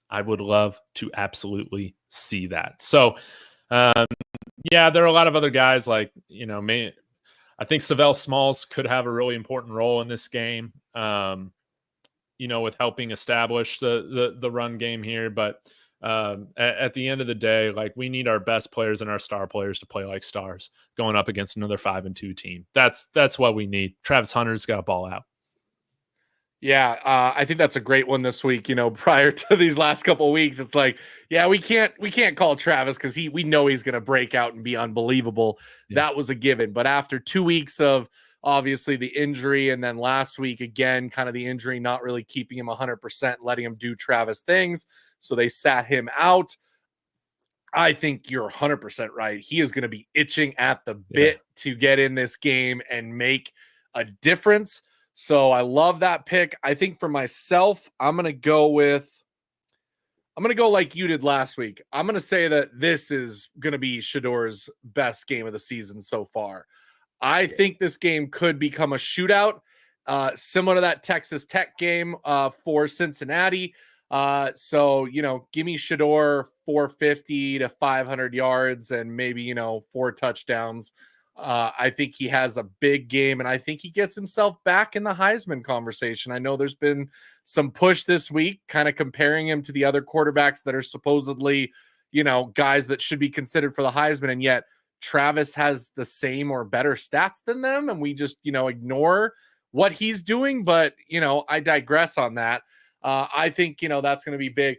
I would love to absolutely see that. So, yeah, there are a lot of other guys like, you know, I think Savell Smalls could have a really important role in this game, you know, with helping establish the run game here. But At the end of the day, like, we need our best players and our star players to play like stars going up against another 5-2 team. That's what we need. Travis Hunter's got to ball out. Yeah, I think that's a great one this week. Prior to these last couple of weeks, it's like, yeah, we can't call Travis because we know he's going to break out and be unbelievable. Yeah. That was a given. But after 2 weeks of obviously the injury, and then last week again, kind of the injury not really keeping him 100%, letting him do Travis things, so they sat him out. I think you're 100% right. He is going to be itching at the bit to get in this game and make a difference. So I love that pick. I think for myself, I'm going to go like you did last week. I'm going to say that this is going to be Shedeur's best game of the season so far. I think this game could become a shootout, similar to that Texas Tech game for Cincinnati. So, give me Shedeur 450 to 500 yards and maybe, 4 touchdowns. I think he has a big game, and I think he gets himself back in the Heisman conversation. I know there's been some push this week, kind of comparing him to the other quarterbacks that are supposedly, guys that should be considered for the Heisman. And yet Travis has the same or better stats than them. And we just, ignore what he's doing. But, I digress on that. I think, that's going to be big.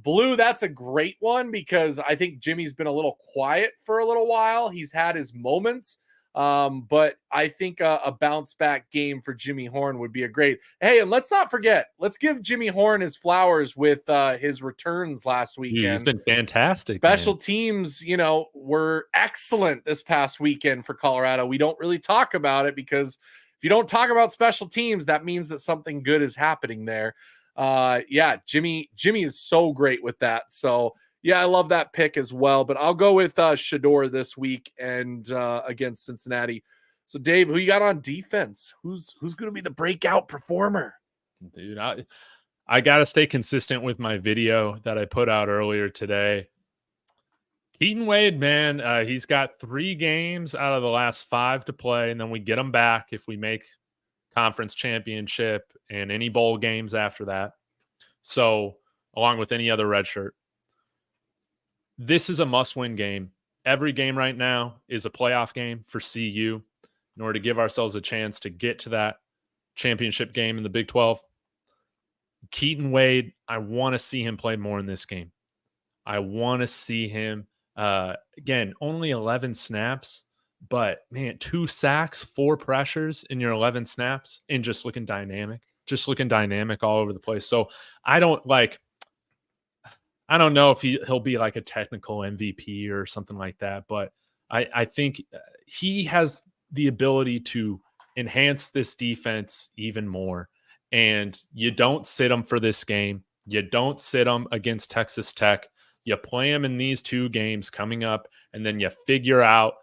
Blue, that's a great one because I think Jimmy's been a little quiet for a little while. He's had his moments, but I think a bounce back game for Jimmy Horn would be a great. Hey, and let's not forget, let's give Jimmy Horn his flowers with his returns last weekend. Dude, he's been fantastic. Special teams, were excellent this past weekend for Colorado. We don't really talk about it because if you don't talk about special teams, that means that something good is happening there. Jimmy is so great with that. So yeah, I love that pick as well, but I'll go with Shedeur this week and against Cincinnati. So Dave, who you got on defense? Who's going to be the breakout performer? Dude, I got to stay consistent with my video that I put out earlier today. Keaton Wade, man, he's got 3 games out of the last 5 to play, and then we get him back if we make conference championship and any bowl games after that. So, along with any other red shirt, this is a must-win game. Every game right now is a playoff game for CU in order to give ourselves a chance to get to that championship game in the Big 12. Keaton Wade, I want to see him play more in this game. I want to see him, again, only 11 snaps, but man, 2 sacks, 4 pressures in your 11 snaps, and just looking dynamic all over the place. So I don't know if he'll be like a technical MVP or something like that, but I think he has the ability to enhance this defense even more. And you don't sit him for this game. You don't sit him against Texas Tech. You play him in these 2 games coming up, and then you figure out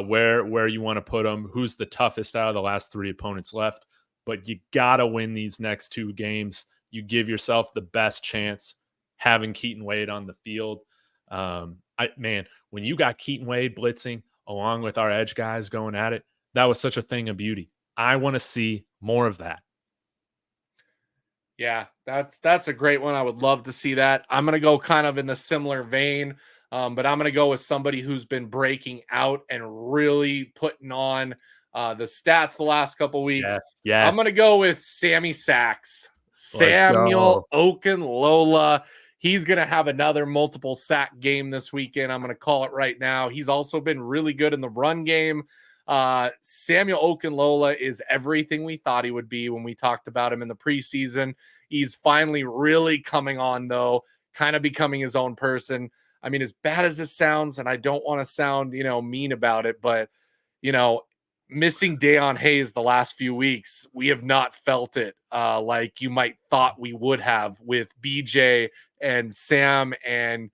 where you want to put him, who's the toughest out of the last 3 opponents left. But you got to win these next 2 games. You give yourself the best chance having Keaton Wade on the field. When you got Keaton Wade blitzing along with our edge guys going at it, that was such a thing of beauty. I want to see more of that. Yeah, that's a great one. I would love to see that. I'm going to go kind of in the similar vein, but I'm going to go with somebody who's been breaking out and really putting on the stats the last couple weeks. Yes. I'm going to go with Sammy Sacks. Samuel Okunlola. He's going to have another multiple sack game this weekend. I'm going to call it right now. He's also been really good in the run game. Samuel Okunlola is everything we thought he would be when we talked about him in the preseason. He's finally really coming on, though, kind of becoming his own person. I mean, as bad as this sounds, and I don't want to sound, mean about it, but, missing Deion Hayes the last few weeks, we have not felt it like you might thought we would have with BJ and Sam and,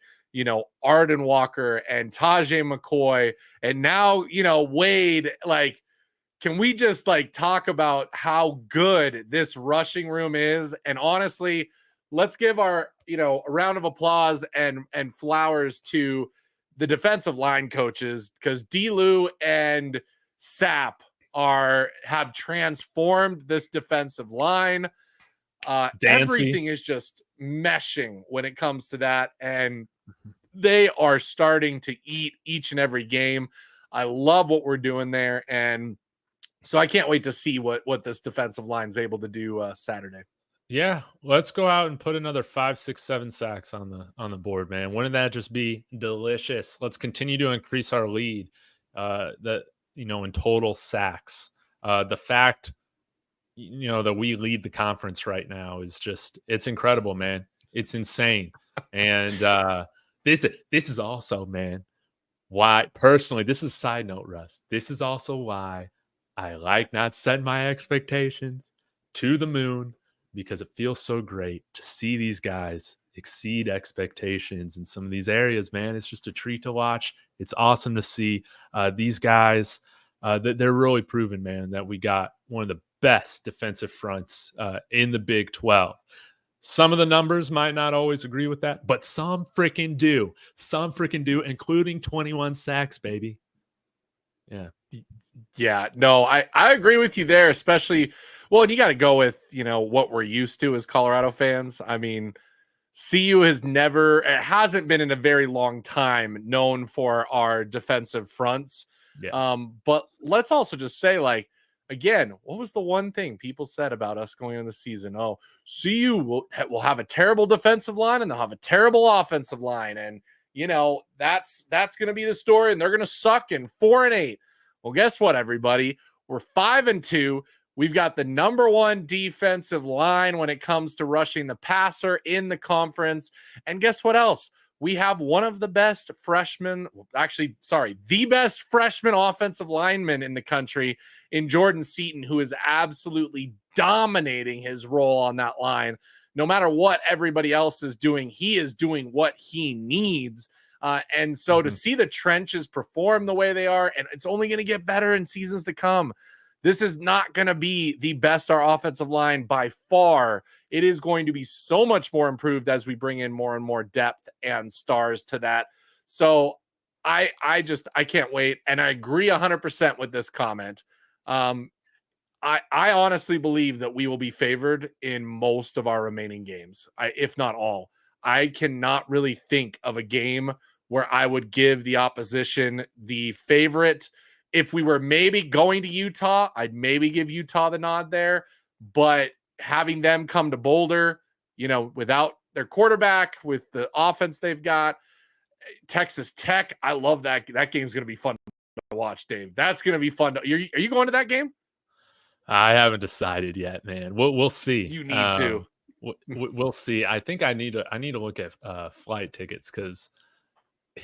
Arden Walker and Tajay McCoy. And now, Wade, can we just talk about how good this rushing room is? And honestly, let's give our, a round of applause and flowers to the defensive line coaches, because D-Lou and Sapp have transformed this defensive line. Everything is just meshing when it comes to that, and they are starting to eat each and every game. I love what we're doing there, and so I can't wait to see what this defensive line is able to do Saturday. Yeah, let's go out and put another 5, 6, 7 sacks on the board, man. Wouldn't that just be delicious? Let's continue to increase our lead. That in total sacks. The fact that we lead the conference right now is it's incredible, man. It's insane. And this is also, man, why personally, this is a side note, Russ. This is also why I like not setting my expectations to the moon, because it feels so great to see these guys exceed expectations in some of these areas, man. It's just a treat to watch. It's awesome to see these guys. That they're really proving, man, that we got one of the best defensive fronts in the Big 12. Some of the numbers might not always agree with that, but some freaking do. Some freaking do, including 21 sacks, baby. Yeah. Yeah, no, I agree with you there, especially, well, and you got to go with, what we're used to as Colorado fans. I mean, CU it hasn't been in a very long time known for our defensive fronts. Yeah. But let's also just say, like, again, what was the one thing people said about us going into the season? Oh, CU will have a terrible defensive line and they'll have a terrible offensive line. And, that's going to be the story, and they're going to suck in 4-8. Well, guess what, everybody? We're 5-2. We've got the number one defensive line when it comes to rushing the passer in the conference. And guess what else? We have one of the best the best freshman offensive lineman in the country in Jordan Seaton, who is absolutely dominating his role on that line. No matter what everybody else is doing, he is doing what he needs. And so to see the trenches perform the way they are, and it's only going to get better in seasons to come. This is not going to be the best our offensive line by far. It is going to be so much more improved as we bring in more and more depth and stars to that. So I can't wait. And I agree 100% with this comment. I honestly believe that we will be favored in most of our remaining games, if not all. I cannot really think of a game where I would give the opposition the favorite. If we were maybe going to Utah, I'd maybe give Utah the nod there. But having them come to Boulder, without their quarterback, with the offense they've got, Texas Tech, I love that. That game's going to be fun to watch, Dave. That's going to be fun. Are you going to that game? I haven't decided yet, man. We'll see. You need to. We'll see. I think I need to look at flight tickets, because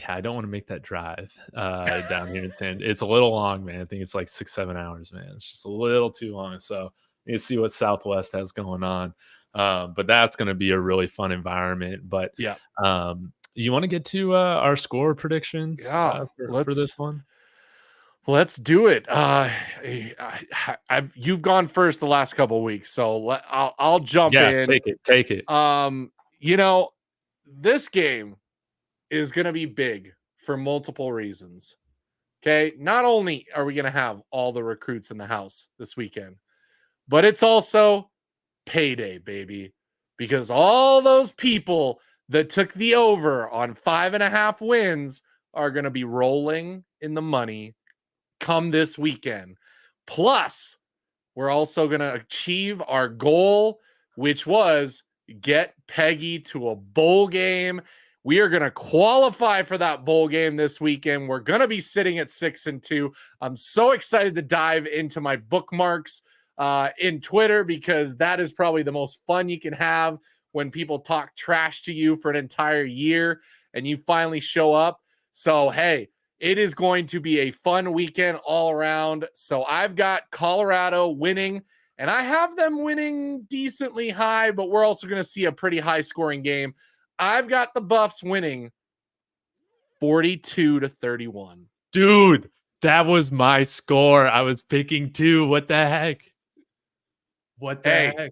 I don't want to make that drive down here in San. It's a little long, man. I think it's like 6-7 hours, man. It's just a little too long. So you see what Southwest has going on. But that's going to be a really fun environment. But yeah, you want to get to our score predictions for this one? Let's do it. You've gone first the last couple of weeks, so I'll jump in. Take it. This game is going to be big for multiple reasons. Okay, not only are we going to have all the recruits in the house this weekend, but it's also payday, baby, because all those people that took the over on 5.5 wins are going to be rolling in the money come this weekend. Plus, we're also going to achieve our goal, which was get Peggy to a bowl game. We are going to qualify for that bowl game this weekend. We're going to be sitting at 6-2. I'm so excited to dive into my bookmarks in Twitter, because that is probably the most fun you can have when people talk trash to you for an entire year and you finally show up. So, hey, it is going to be a fun weekend all around. So I've got Colorado winning, and I have them winning decently high, but we're also going to see a pretty high scoring game. I've got the Buffs winning 42-31. Dude, that was my score. I was picking 2. What the heck? Hey,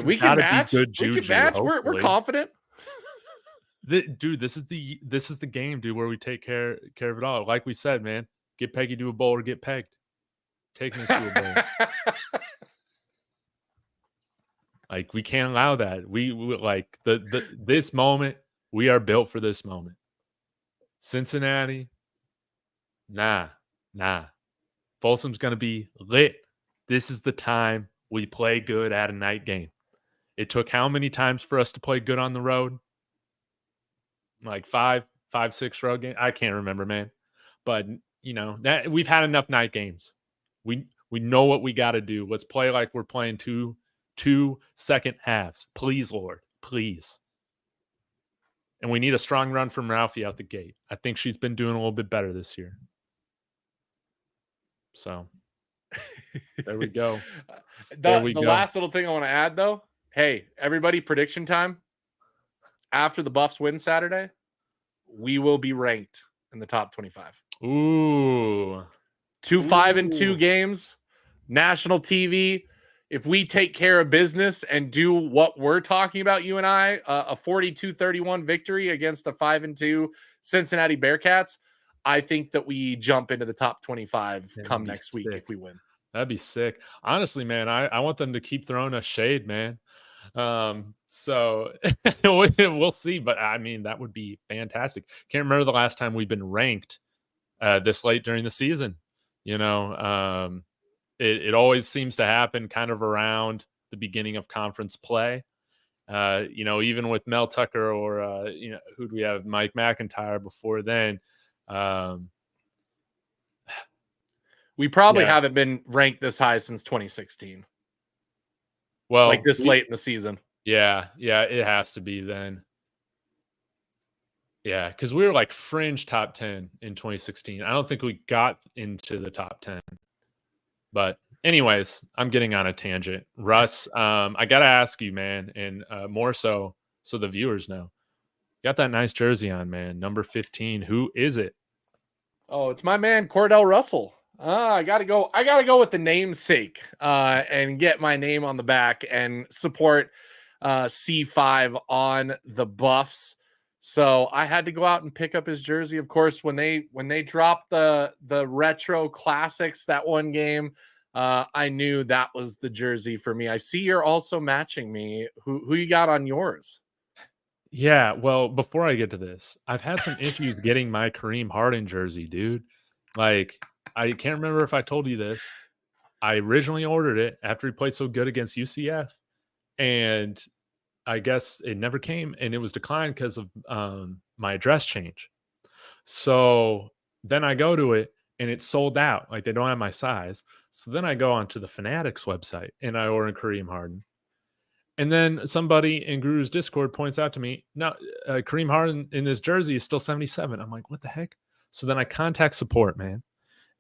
we can match. Good juju, we can match. We're confident. Dude, this is the game, dude, where we take care of it all. Like we said, man, get Peggy to a bowl or get pegged. Take me to a bowl. Like, we can't allow that. We like this moment. We are built for this moment. Cincinnati, nah. Folsom's gonna be lit. This is the time we play good at a night game. It took how many times for us to play good on the road? Like five, 6 road games. I can't remember, man. But that we've had enough night games. We know what we got to do. Let's play like we're playing two second halves. Please, Lord. Please. And we need a strong run from Ralphie out the gate. I think she's been doing a little bit better this year. So there we go. The last little thing I want to add, though. Hey, everybody, prediction time. After the Buffs win Saturday, we will be ranked in the top 25. Ooh. 5-2 games, national TV. If we take care of business and do what we're talking about, you and I, a 42-31 victory against a 5-2 Cincinnati Bearcats, I think that we jump into the top 25 come next week if we win. That'd be sick. Honestly, man, I want them to keep throwing us shade, man. So we'll see. But I mean, that would be fantastic. Can't remember the last time we've been ranked this late during the season. It always seems to happen kind of around the beginning of conference play. Even with Mel Tucker or who do we have? Mike McIntyre before then. We probably haven't been ranked this high since 2016. Well, like this late in the season. Yeah, it has to be then. Yeah, because we were like fringe top 10 in 2016. I don't think we got into the top 10. But anyways, I'm getting on a tangent. Russ, I got to ask you, man, and more so the viewers know. Got that nice jersey on, man. Number 15. Who is it? Oh, it's my man, Cordell Russell. I gotta go with the namesake and get my name on the back and support C5 on the Buffs. So I had to go out and pick up his jersey. Of course, when they dropped the retro classics that one game, I knew that was the jersey for me. I see you're also matching me. Who you got on yours? Yeah, well, before I get to this, I've had some issues getting my Kareem Harden jersey, dude. Like, I can't remember if I told you this. I originally ordered it after he played so good against UCF, and I guess it never came, and it was declined because of my address change. So then I go to it, and it's sold out. Like, they don't have my size. So then I go onto the Fanatics website, and I order Kareem Harden. And then somebody in Guru's Discord points out to me, no, Kareem Harden in this jersey is still 77. I'm like, what the heck? So then I contact support, man,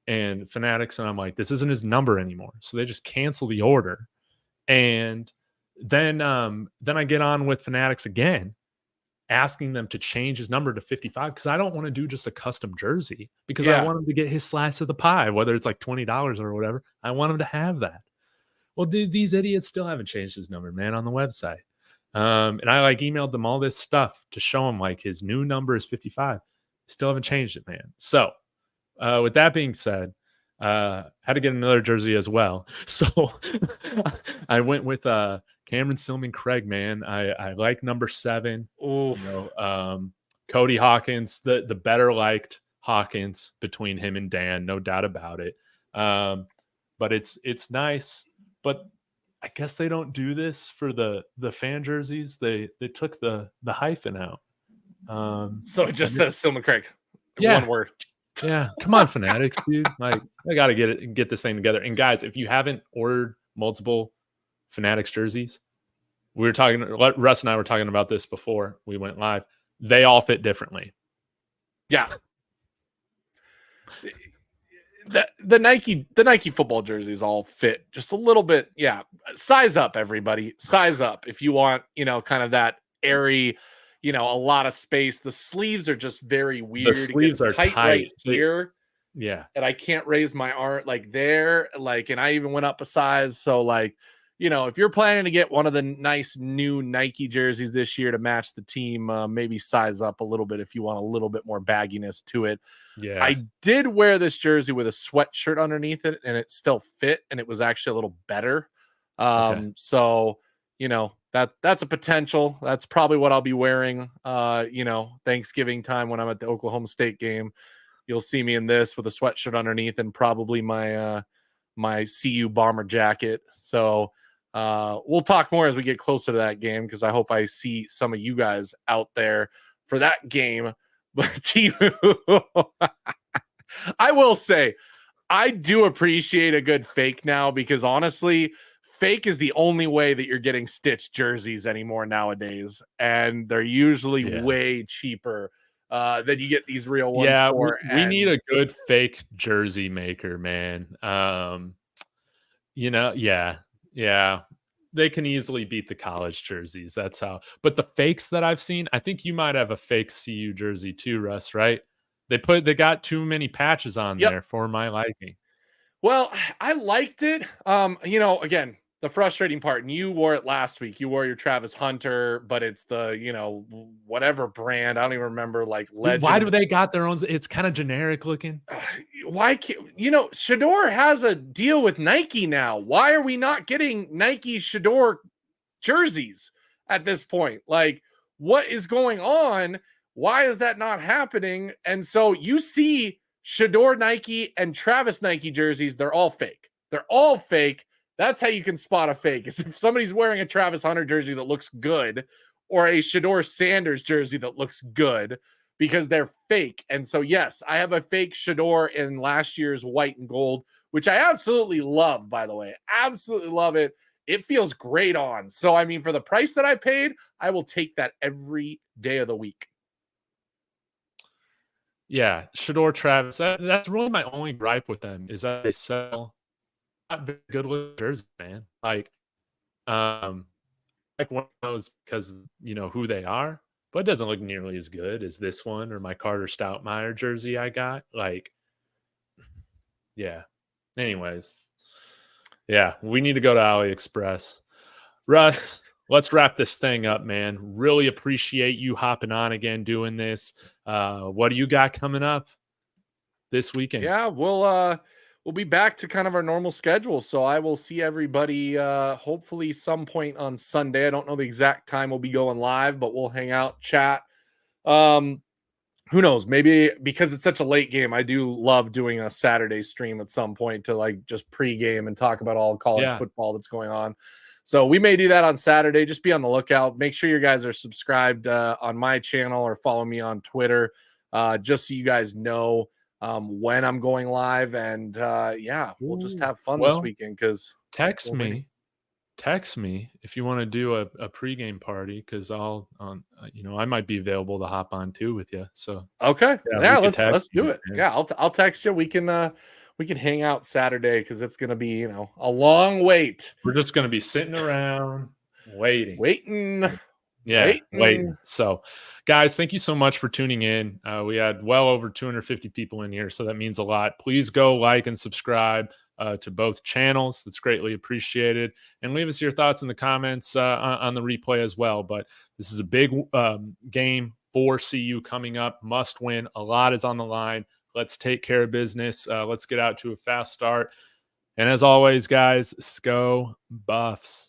and Fanatics, and I'm like, this isn't his number anymore. So they just cancel the order. And then I get on with Fanatics again, asking them to change his number to 55 because I don't want to do just a custom jersey because I want him to get his slice of the pie, whether it's like $20 or whatever. I want him to have that. Well, dude, these idiots still haven't changed his number, man, on the website. And I like emailed them all this stuff to show him like his new number is 55. Still haven't changed it, man. So with that being said, had to get another jersey as well. So I went with Cameron Silman Craig, man. I like number 7. Cody Hawkins, the better liked Hawkins between him and Dan, no doubt about it. But it's nice. But I guess they don't do this for the fan jerseys. They took the hyphen out. So it just says Silman Craig. Yeah. One word. Yeah. Come on, Fanatics, dude. Like, I got to get this thing together. And guys, if you haven't ordered multiple Fanatics jerseys, Russ and I were talking about this before we went live. They all fit differently. Yeah. The Nike football jerseys all fit just a little bit. Yeah. Size up, everybody. Size up. If you want, kind of that airy, a lot of space. The sleeves are just very weird. The sleeves are tight right here. Yeah. And I can't raise my arm like there. Like, and I even went up a size. So like, if you're planning to get one of the nice new Nike jerseys this year to match the team, maybe size up a little bit if you want a little bit more bagginess to it. Yeah. I did wear this jersey with a sweatshirt underneath it, and it still fit, and it was actually a little better. So, you know, that's a potential. That's probably what I'll be wearing, you know, Thanksgiving time when I'm at the Oklahoma State game. You'll see me in this with a sweatshirt underneath and probably my CU bomber jacket. So we'll talk more as we get closer to that game because I hope I see some of you guys out there for that game. But I will say, I do appreciate a good fake now because honestly, fake is the only way that you're getting stitched jerseys anymore nowadays, and they're usually Yeah. way cheaper than you get these real ones Yeah, for. we need And a good fake jersey maker, man. You know, yeah. They can easily beat the college jerseys. That's how. But the fakes that I've seen, I think you might have a fake CU jersey too, Russ, right? They got too many patches on yep. there for my liking. Well, I liked it. You know, again, the frustrating part, and you wore it last week. You wore your Travis Hunter, but it's the, you know, whatever brand. I don't even remember, like Dude, why do Legend. they got their own? It's kind of generic looking. Why can't, you know, Shedeur has a deal with Nike now. Why are we not getting Nike Shedeur jerseys at this point? Like, what is going on? Why is that not happening? And so you see Shedeur Nike and Travis Nike jerseys, they're all fake. They're all fake. That's how you can spot a fake. Is if somebody's wearing a Travis Hunter jersey that looks good or a Shedeur Sanders jersey that looks good because they're fake. And so, yes, I have a fake Shedeur in last year's white and gold, which I absolutely love, by the way. Absolutely love it. It feels great on. So, I mean, for the price that I paid, I will take that every day of the week. Yeah, Shedeur Travis. That's really my only gripe with them is that they sell not very good with jerseys, man. Um, like one of those because you know who they are, but it doesn't look nearly as good as this one or my Carter Stoutmeyer jersey I got. Like, yeah. Anyways, yeah, we need to go to AliExpress. Russ, let's wrap this thing up, man. Really appreciate you hopping on again, doing this. What do you got coming up this weekend? Yeah, we'll be back to kind of our normal schedule. So I will see everybody hopefully some point on Sunday. I don't know the exact time we'll be going live, but we'll hang out, chat. Um, who knows? Maybe because it's such a late game, I do love doing a Saturday stream at some point to like just pregame and talk about all college Yeah. football that's going on. So we may do that on Saturday. Just be on the lookout. Make sure you guys are subscribed on my channel or follow me on Twitter, just so you guys know when I'm going live. And yeah, we'll just have fun this weekend because text me if you want to do a pregame party because I'll you know I might be available to hop on too with you. So okay, yeah, let's do it. Man. Yeah, I'll text you. We can hang out Saturday because it's gonna be, you know, a long wait. We're just gonna be sitting around waiting. Yeah, waiting. So, guys, thank you so much for tuning in. We had well over 250 people in here, so that means a lot. Please go like and subscribe to both channels. That's greatly appreciated. And leave us your thoughts in the comments on the replay as well. But this is a big game for CU coming up. Must win. A lot is on the line. Let's take care of business. Let's get out to a fast start. And as always, guys, go Buffs.